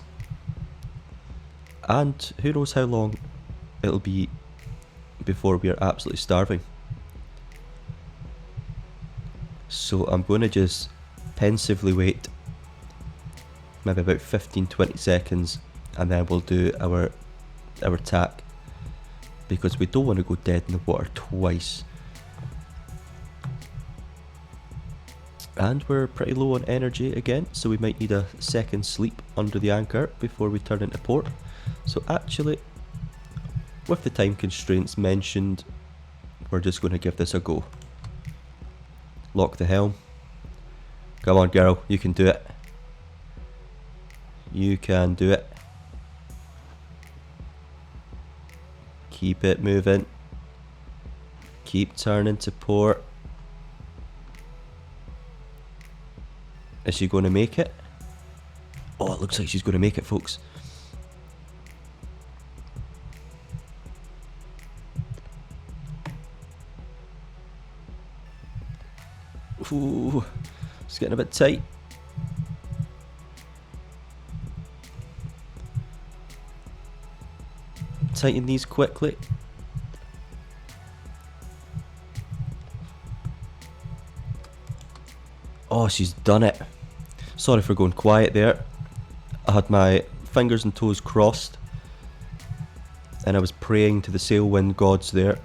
And who knows how long it'll be before we are absolutely starving. So I'm going to just pensively wait maybe about 15-20 seconds, and then we'll do our tack, because we don't want to go dead in the water twice. And we're pretty low on energy again, so we might need a second sleep under the anchor before we turn into port. So actually, with the time constraints mentioned, we're just going to give this a go. Lock the helm. Come on, girl, you can do it. You can do it. Keep it moving. Keep turning to port. Is she going to make it? Oh, it looks like she's going to make it, folks. Ooh, it's getting a bit tight. Tighten these quickly. Oh, she's done it. Sorry for going quiet there. I had my fingers and toes crossed, and I was praying to the Sailwind gods there,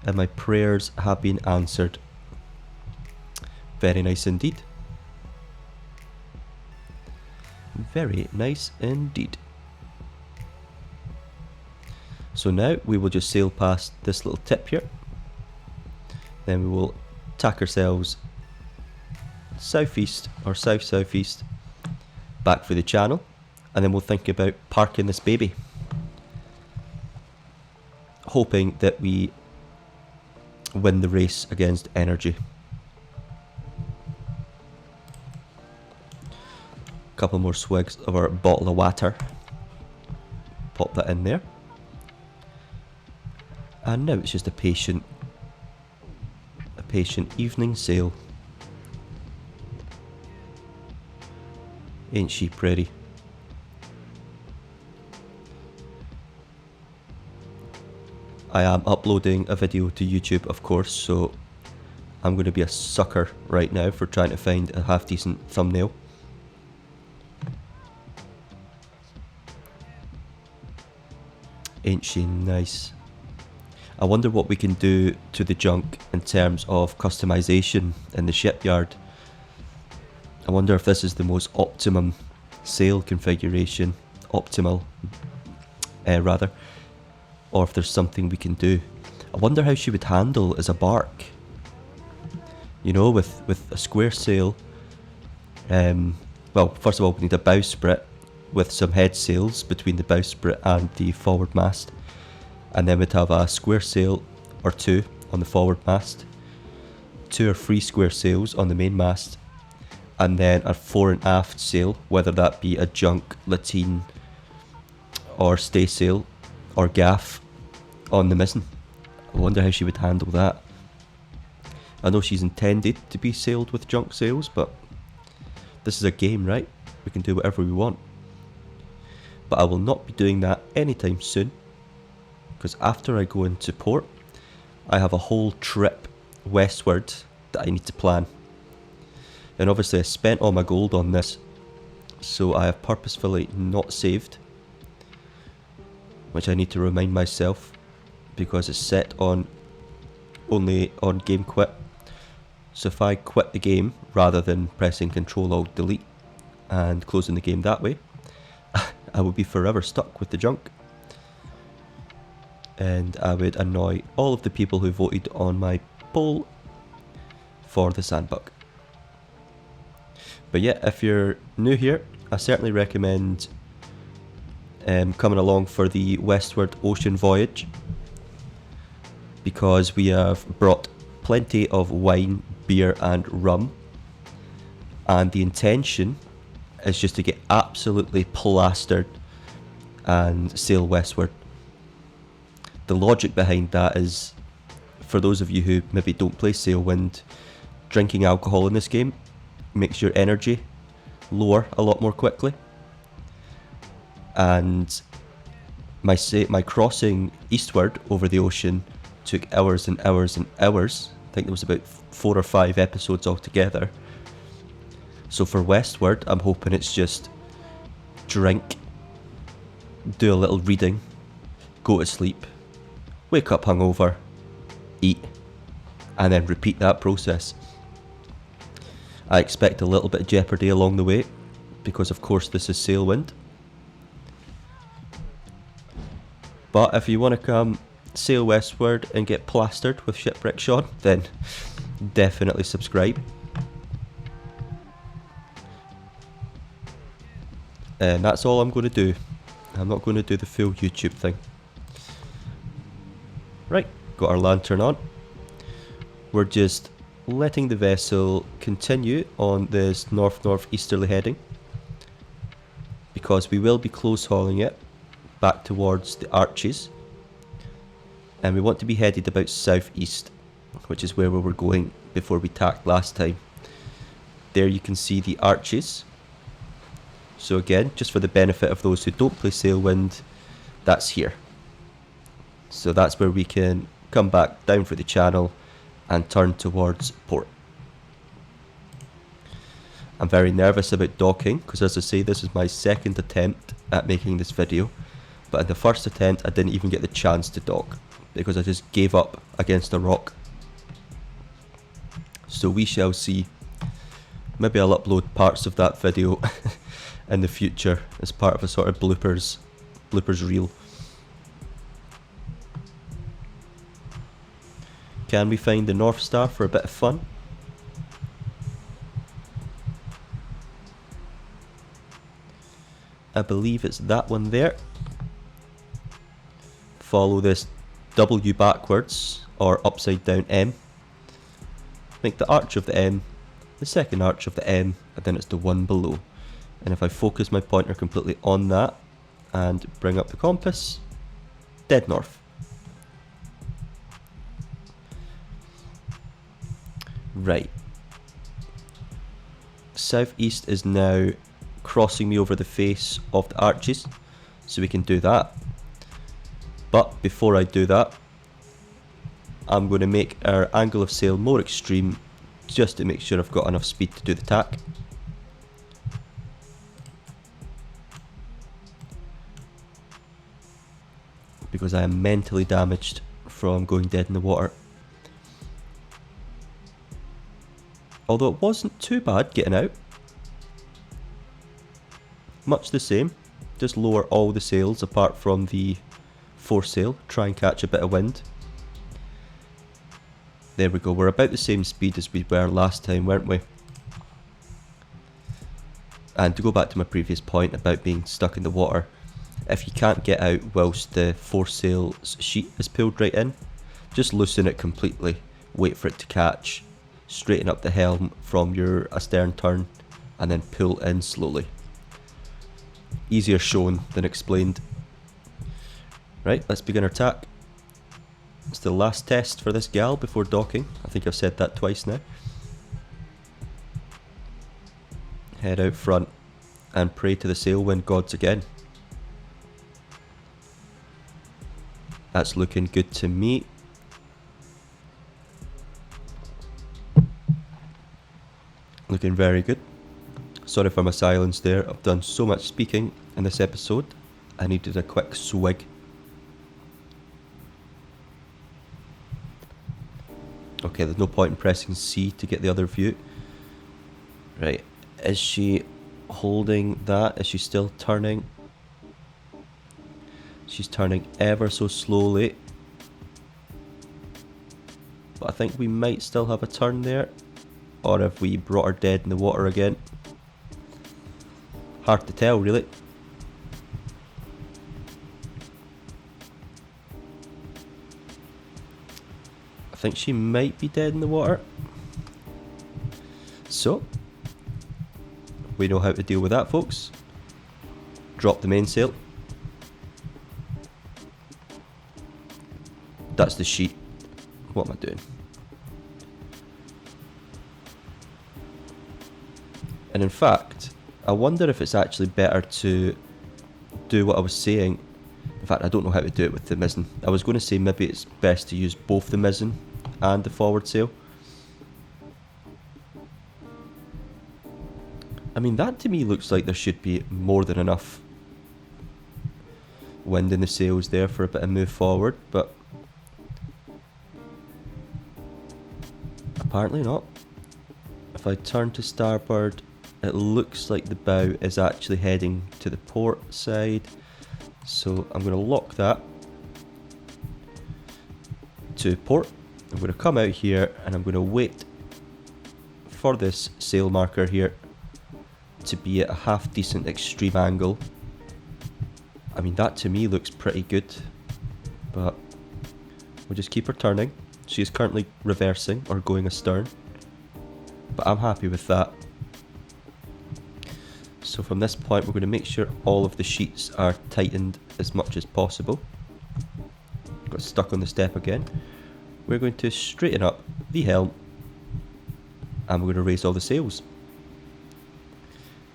and my prayers have been answered. Very nice indeed. Very nice indeed. So now we will just sail past this little tip here. Then we will tack ourselves southeast or south-southeast back for the channel, and then we'll think about parking this baby, hoping that we win the race against energy. Couple more swigs of our bottle of water. Pop that in there. And now it's just a patient evening sail. Ain't she pretty? I am uploading a video to YouTube, of course, so I'm going to be a sucker right now for trying to find a half decent thumbnail. Ain't she nice? I wonder what we can do to the junk in terms of customization in the shipyard. I wonder if this is the most optimum sail configuration, rather, or if there's something we can do. I wonder how she would handle as a bark. You know, with a square sail. Well, first of all, we need a bowsprit with some head sails between the bowsprit and the forward mast, and then we'd have a square sail or two on the forward mast, 2 or 3 square sails on the main mast, and then a fore and aft sail, whether that be a junk, lateen, or staysail, or gaff on the mizzen. I wonder how she would handle that. I know she's intended to be sailed with junk sails, but this is a game, right? We can do whatever we want. But I will not be doing that anytime soon, because after I go into port, I have a whole trip westward that I need to plan. And obviously I spent all my gold on this, so I have purposefully not saved, which I need to remind myself, because it's set on only on game quit. So if I quit the game rather than pressing Ctrl Alt Delete and closing the game that way, I would be forever stuck with the junk, and I would annoy all of the people who voted on my poll for the sandbug. But yeah, if you're new here, I certainly recommend coming along for the Westward Ocean voyage, because we have brought plenty of wine, beer and rum, and the intention is just to get absolutely plastered and sail westward. The logic behind that is, for those of you who maybe don't play Sailwind, drinking alcohol in this game makes your energy lower a lot more quickly. And my crossing eastward over the ocean took hours and hours and hours. I think there was about 4 or 5 episodes altogether. So for westward, I'm hoping it's just drink, do a little reading, go to sleep, wake up hungover, eat, and then repeat that process. I expect a little bit of jeopardy along the way, because of course this is Sailwind. But if you want to come sail westward and get plastered with Shipwreck Sean, then definitely subscribe. And that's all I'm going to do. I'm not going to do the full YouTube thing. Right, got our lantern on. We're just letting the vessel continue on this north-northeasterly heading, because we will be close hauling it back towards the Arches, and we want to be headed about southeast, which is where we were going before we tacked last time. There you can see the Arches. So again, just for the benefit of those who don't play Sailwind, that's here. So that's where we can come back down for the channel and turn towards port. I'm very nervous about docking, because as I say, this is my second attempt at making this video. But in the first attempt, I didn't even get the chance to dock, because I just gave up against a rock. So we shall see. Maybe I'll upload parts of that video in the future as part of a sort of bloopers reel. Can we find the North Star for a bit of fun? I believe it's that one there. Follow this W backwards, or upside down M. Make the arch of the M, the second arch of the M, and then it's the one below. And if I focus my pointer completely on that and bring up the compass, dead north. Right. Southeast is now crossing me over the face of the Arches, so we can do that. But before I do that, I'm going to make our angle of sail more extreme just to make sure I've got enough speed to do the tack. Because I am mentally damaged from going dead in the water. Although it wasn't too bad getting out. Much the same, just lower all the sails apart from the foresail, try and catch a bit of wind. There we go, we're about the same speed as we were last time, weren't we? And to go back to my previous point about being stuck in the water, if you can't get out whilst the foresail's sheet is pulled right in, just loosen it completely, wait for it to catch, straighten up the helm from your astern turn, and then pull in slowly. Easier shown than explained. Right, let's begin our tack. It's the last test for this gal before docking. I think I've said that twice now. Head out front and pray to the Sailwind gods again. That's looking good to me. Looking very good. Sorry for my silence there. I've done so much speaking in this episode. I needed a quick swig. Okay, there's no point in pressing C to get the other view. Right, is she holding that? Is she still turning? She's turning ever so slowly. But I think we might still have a turn there. Or have we brought her dead in the water again? Hard to tell, really. I think she might be dead in the water. So, we know how to deal with that, folks. Drop the mainsail. That's the sheet. What am I doing? And in fact, I wonder if it's actually better to do what I was saying. In fact, I don't know how to do it with the mizzen. I was going to say maybe it's best to use both the mizzen and the forward sail. I mean, that to me looks like there should be more than enough wind in the sails there for a bit of move forward, but apparently not. If I turn to starboard, it looks like the bow is actually heading to the port side, so I'm going to lock that to port. I'm going to come out here and I'm going to wait for this sail marker here to be at a half decent extreme angle. I mean, that to me looks pretty good, but we'll just keep her turning. She is currently reversing or going astern, but I'm happy with that. So from this point we're going to make sure all of the sheets are tightened as much as possible. Got stuck on the step again. We're going to straighten up the helm and we're going to raise all the sails.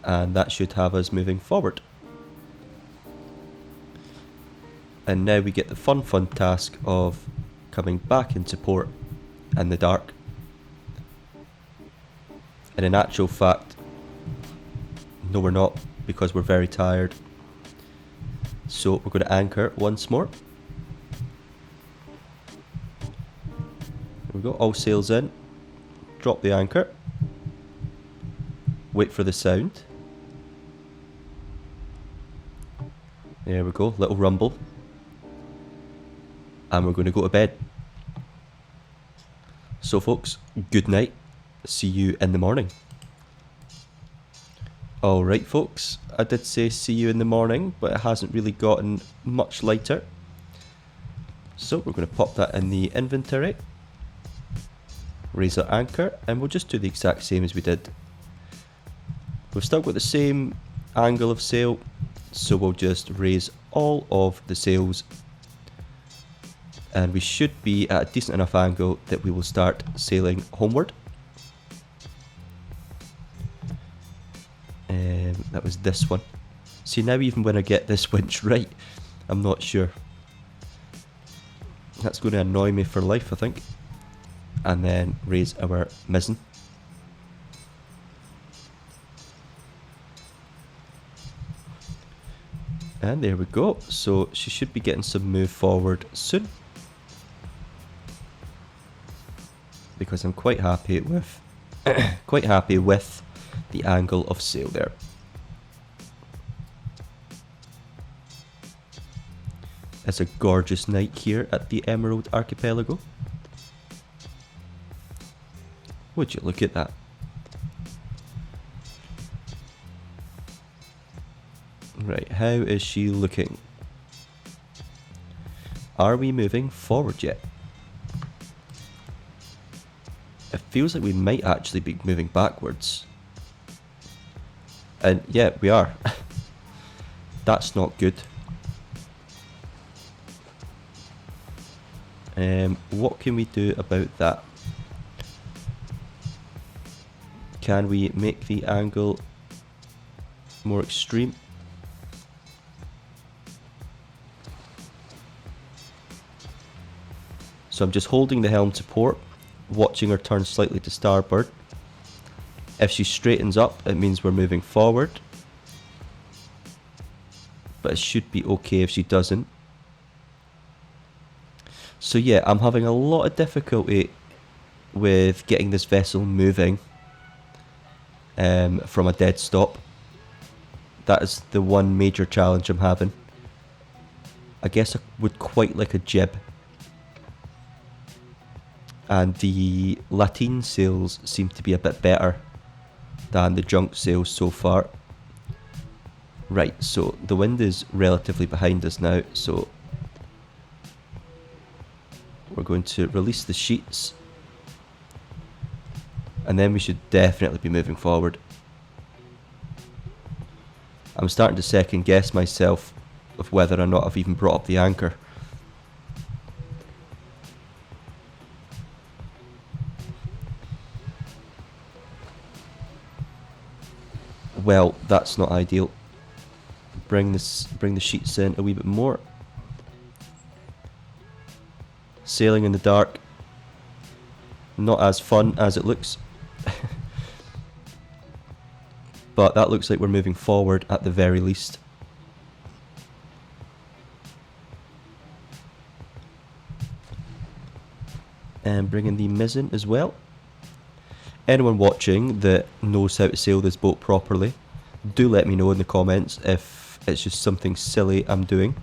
And that should have us moving forward. And now we get the fun task of coming back into port in the dark. And in actual fact, no we're not, because we're very tired. So we're going to anchor once more. There we go, all sails in. Drop the anchor. Wait for the sound. There we go, little rumble. And we're going to go to bed. So folks, good night. See you in the morning. Alright folks, I did say see you in the morning, but it hasn't really gotten much lighter. So we're going to pop that in the inventory. Raise our anchor, and we'll just do the exact same as we did. We've still got the same angle of sail, so we'll just raise all of the sails. And we should be at a decent enough angle that we will start sailing homeward. That was this one. See, now even when I get this winch right, I'm not sure. That's going to annoy me for life, I think. And then raise our mizzen. And there we go. So she should be getting some move forward soon. Because I'm quite happy with the angle of sail there. It's a gorgeous night here at the Emerald Archipelago. Would you look at that? Right, how is she looking? Are we moving forward yet? It feels like we might actually be moving backwards. And yeah, we are. That's not good. What can we do about that? Can we make the angle more extreme? So I'm just holding the helm to port, watching her turn slightly to starboard. If she straightens up, it means we're moving forward. But it should be okay if she doesn't. So yeah, I'm having a lot of difficulty with getting this vessel moving from a dead stop. That is the one major challenge I'm having. I guess I would quite like a jib. And the lateen sails seem to be a bit better than the junk sails so far. Right, so the wind is relatively behind us now, so we're going to release the sheets. And then we should definitely be moving forward. I'm starting to second guess myself of whether or not I've even brought up the anchor. Well, that's not ideal. Bring the sheets in a wee bit more. Sailing in the dark. Not as fun as it looks. But that looks like we're moving forward at the very least. And bring in the mizzen as well. Anyone watching that knows how to sail this boat properly, do let me know in the comments if it's just something silly I'm doing.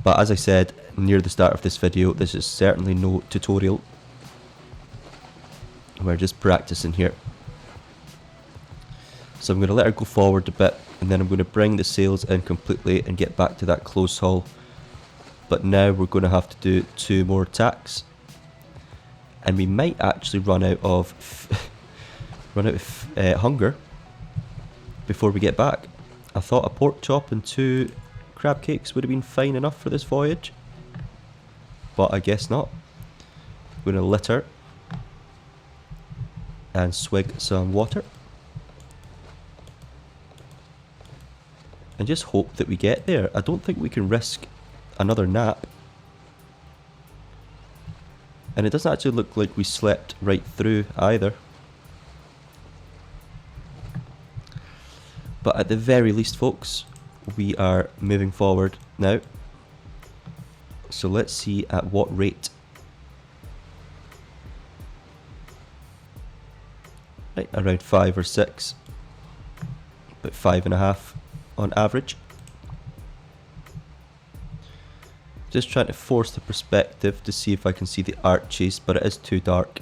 But as I said near the start of this video, this is certainly no tutorial. We're just practicing here. So I'm going to let her go forward a bit, and then I'm going to bring the sails in completely and get back to that close haul. But now we're going to have to do 2 more tacks. And we might actually run out of hunger before we get back. I thought a pork chop and 2 crab cakes would have been fine enough for this voyage, but I guess not. I'm going to litter and swig some water and just hope that we get there. I don't think we can risk another nap. And it doesn't actually look like we slept right through either. But at the very least, folks, we are moving forward now. So let's see at what rate. Right, around 5 or 6. About 5.5 on average. Just trying to force the perspective to see if I can see the arches, but it is too dark.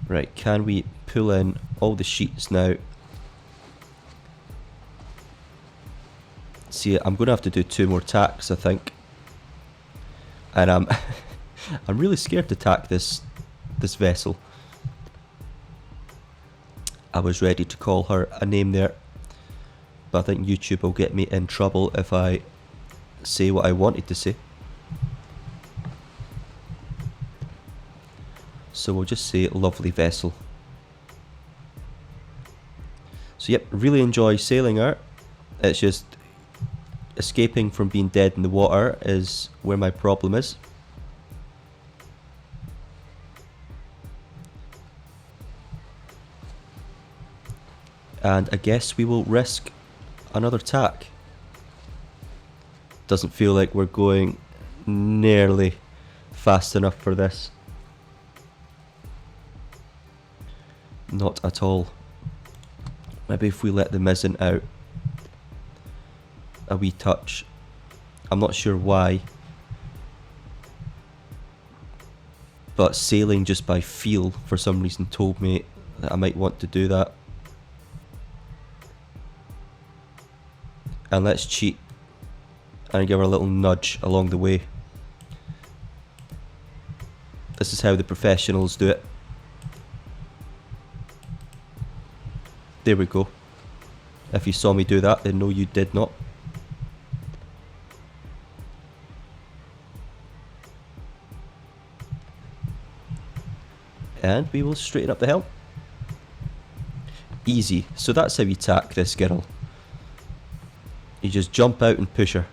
Right, can we pull in all the sheets now? See, I'm going to have to do 2 more tacks, I think. And I'm really scared to tack this vessel. I was ready to call her a name there, but I think YouTube will get me in trouble if I say what I wanted to say. So we'll just say lovely vessel. So yep, really enjoy sailing her. It's just escaping from being dead in the water is where my problem is. And I guess we will risk another tack. Doesn't feel like we're going nearly fast enough for this. Not at all. Maybe if we let the mizzen out a wee touch. I'm not sure why, but sailing just by feel for some reason told me that I might want to do that. And let's cheat and give her a little nudge along the way. This is how the professionals do it. There we go. If you saw me do that, then no, you did not. And we will straighten up the helm. Easy. So that's how you tack this girl. You just jump out and push her.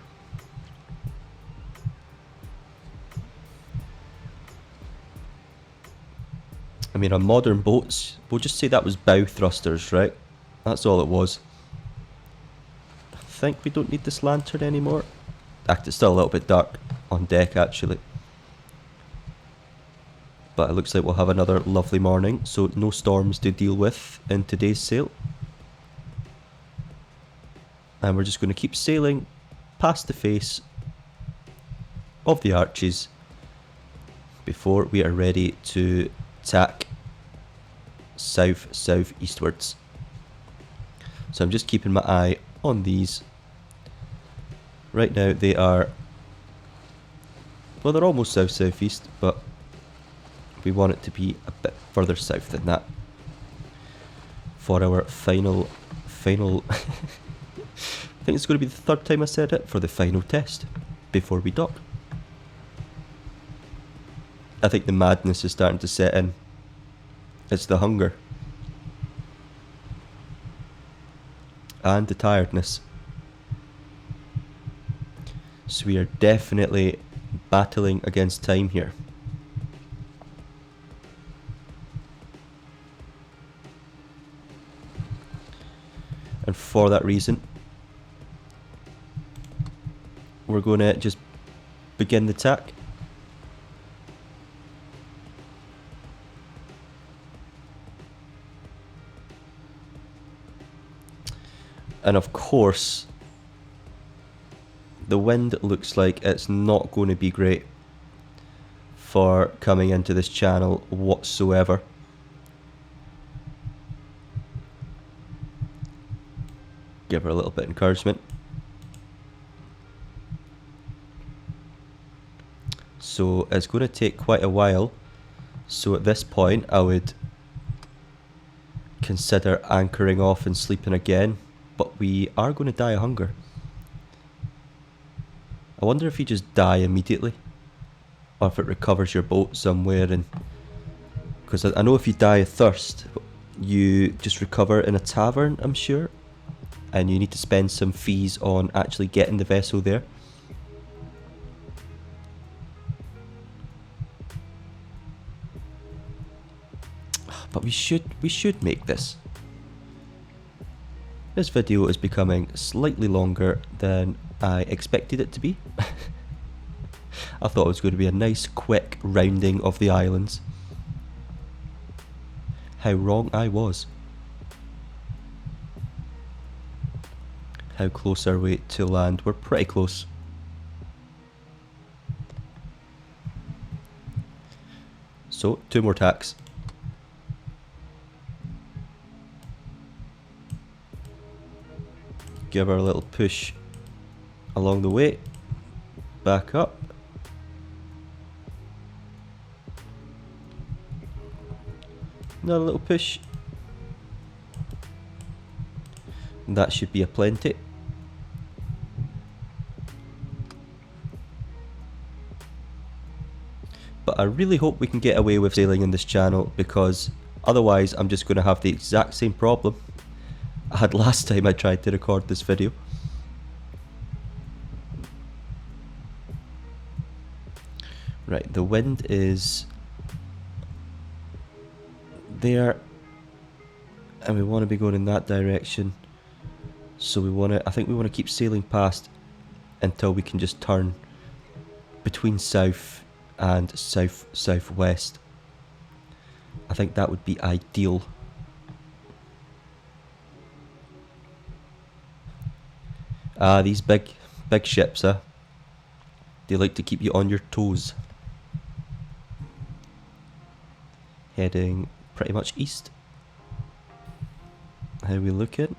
I mean, on modern boats, we'll just say that was bow thrusters, right? That's all it was. I think we don't need this lantern anymore. It's still a little bit dark on deck, actually. But it looks like we'll have another lovely morning, so no storms to deal with in today's sail. And we're just going to keep sailing past the face of the arches before we are ready to tack south-southeastwards. So I'm just keeping my eye on these. Right now they are, well, they're almost south-southeast, but we want it to be a bit further south than that for our final I think it's going to be the third time I said it, for the final test before we dock. I think the madness is starting to set in. It's the hunger. And the tiredness. So we are definitely battling against time here. And for that reason, we're going to just begin the tack. And of course, the wind looks like it's not going to be great for coming into this channel whatsoever. Give her a little bit of encouragement. So it's going to take quite a while. So at this point I would consider anchoring off and sleeping again. But we are going to die of hunger. I wonder if you just die immediately, or if it recovers your boat somewhere. And because I know if you die of thirst, you just recover in a tavern, I'm sure, and you need to spend some fees on actually getting the vessel there. But we should make this. This video is becoming slightly longer than I expected it to be. I thought it was going to be a nice quick rounding of the islands. How wrong I was. How close are we to land? We're pretty close. So, 2 more tacks. Give her a little push along the way. Back up. Another little push. That should be a plenty. But I really hope we can get away with sailing in this channel, because otherwise I'm just going to have the exact same problem I had last time I tried to record this video. The wind is there, and we want to be going in that direction. So I think we want to keep sailing past until we can just turn between south and southwest. I think that would be ideal. These big ships, they like to keep you on your toes. Heading pretty much east. How are we looking?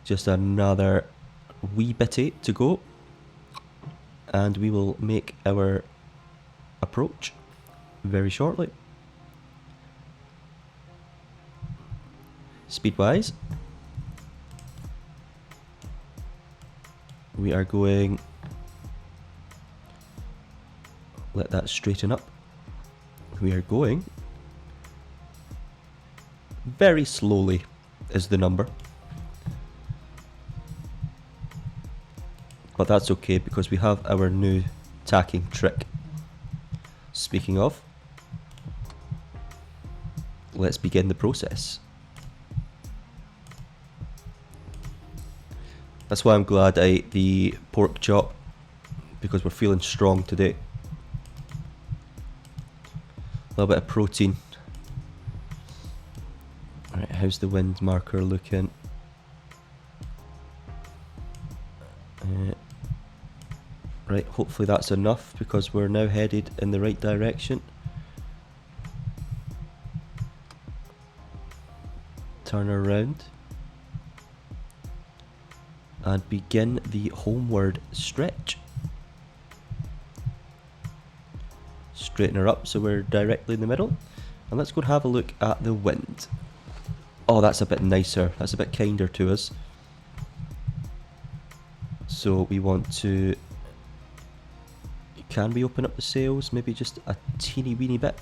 Just another wee bitty to go, and we will make our approach very shortly. Speed-wise, we are going, let that straighten up. We are going very slowly is the number. But that's okay because we have our new tacking trick. Speaking of, let's begin the process. That's why I'm glad I ate the pork chop, because we're feeling strong today. A little bit of protein. Alright, how's the wind marker looking? Right, hopefully that's enough because we're now headed in the right direction. Turn around and begin the homeward stretch. Straighten her up so we're directly in the middle, and let's go and have a look at the wind. Oh, that's a bit nicer, that's a bit kinder to us. So we want to, can we open up the sails maybe just a teeny weeny bit?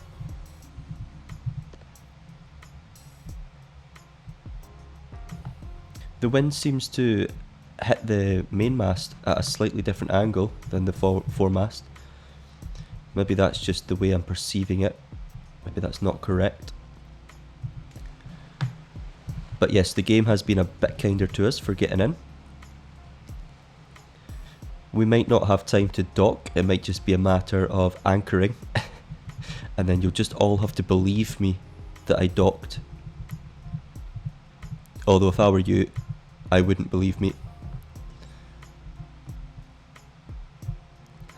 The wind seems to hit the mainmast at a slightly different angle than the foremast. Maybe that's just the way I'm perceiving it. Maybe that's not correct. But yes, the game has been a bit kinder to us for getting in. We might not have time to dock, it might just be a matter of anchoring. And then you'll just all have to believe me that I docked. Although if I were you, I wouldn't believe me.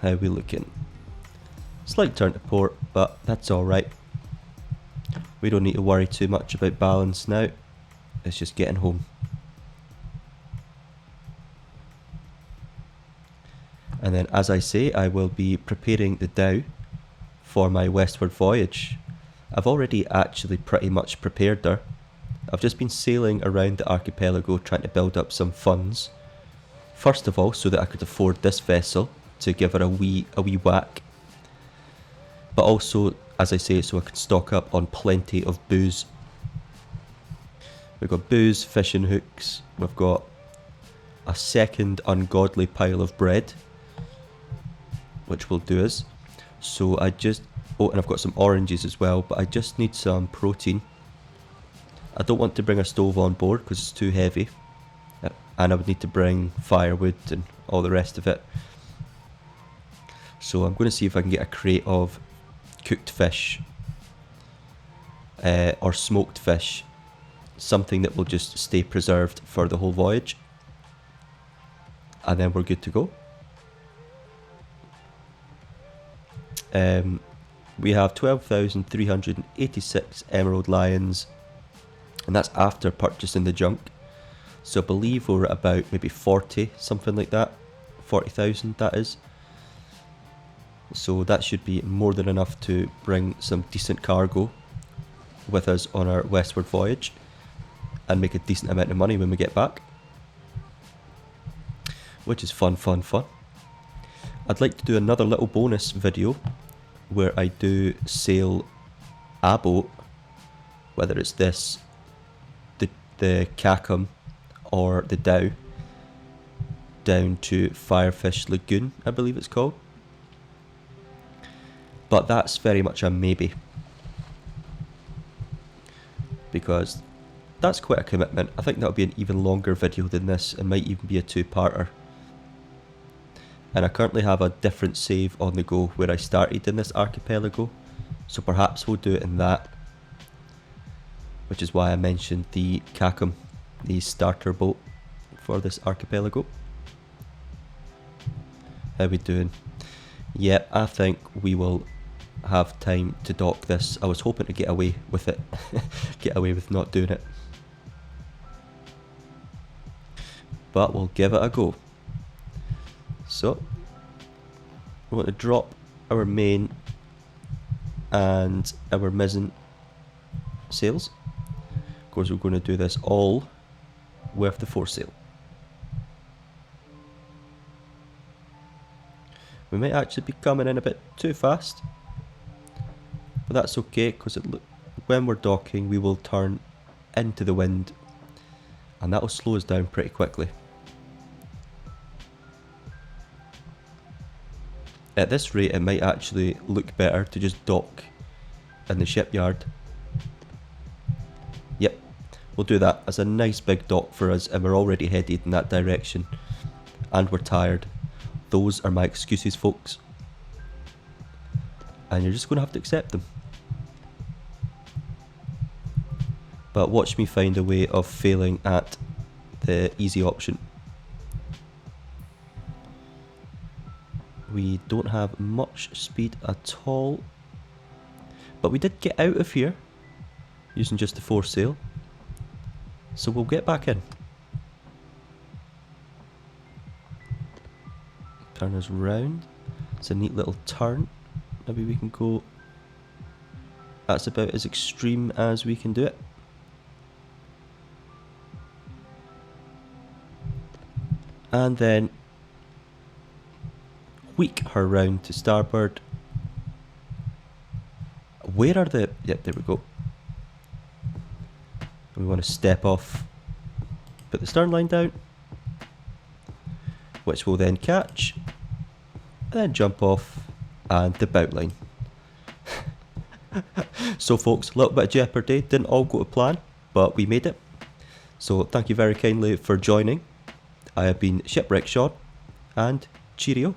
How are we looking? Slight turn to port, but that's alright. We don't need to worry too much about balance now. It's just getting home. And then, as I say, I will be preparing the dhow for my westward voyage. I've already actually pretty much prepared her. I've just been sailing around the archipelago trying to build up some funds. First of all, so that I could afford this vessel to give her a wee whack. But also, as I say, so I could stock up on plenty of booze. We've got booze, fishing hooks, we've got a second ungodly pile of bread, which will do us. So I just, oh, and I've got some oranges as well, but I just need some protein. I don't want to bring a stove on board because it's too heavy, and I would need to bring firewood and all the rest of it. So I'm going to see if I can get a crate of cooked fish or smoked fish, something that will just stay preserved for the whole voyage, and then we're good to go. We have 12,386 emerald lions, and that's after purchasing the junk. So I believe we're at about maybe 40, something like that, 40,000 that is. So that should be more than enough to bring some decent cargo with us on our westward voyage and make a decent amount of money when we get back, which is fun. I'd like to do another little bonus video where I do sail a boat, whether it's this, the Cacum or the dhow, down to Firefish Lagoon, I believe it's called. But that's very much a maybe, because that's quite a commitment. I think that'll be an even longer video than this, and might even be a two-parter. And I currently have a different save on the go where I started in this archipelago, so perhaps we'll do it in that, which is why I mentioned the Kakum, the starter boat for this archipelago. How we doing? Yep, I think we will have time to dock this. I was hoping to get away with it, get away with not doing it, but we'll give it a go. So we want to drop our main and our mizzen sails. Of course, we're going to do this all with the foresail. We might actually be coming in a bit too fast, but that's okay, because when we're docking we will turn into the wind and that will slow us down pretty quickly. At this rate it might actually look better to just dock in the shipyard. Yep, we'll do that as a nice big dock for us, and we're already headed in that direction and we're tired. Those are my excuses, folks, and you're just going to have to accept them. But watch me find a way of failing at the easy option. We don't have much speed at all, but we did get out of here using just the foresail, so we'll get back in. Turn us round. It's a neat little turn. Maybe we can go. That's about as extreme as we can do it. And then weak her round to starboard. Where are the... Yep, there we go. We want to step off, put the stern line down, which we'll then catch, and then jump off, and the bout line. So folks, a little bit of jeopardy, didn't all go to plan, but we made it. So thank you very kindly for joining. I have been Shipwreck Sean, and cheerio.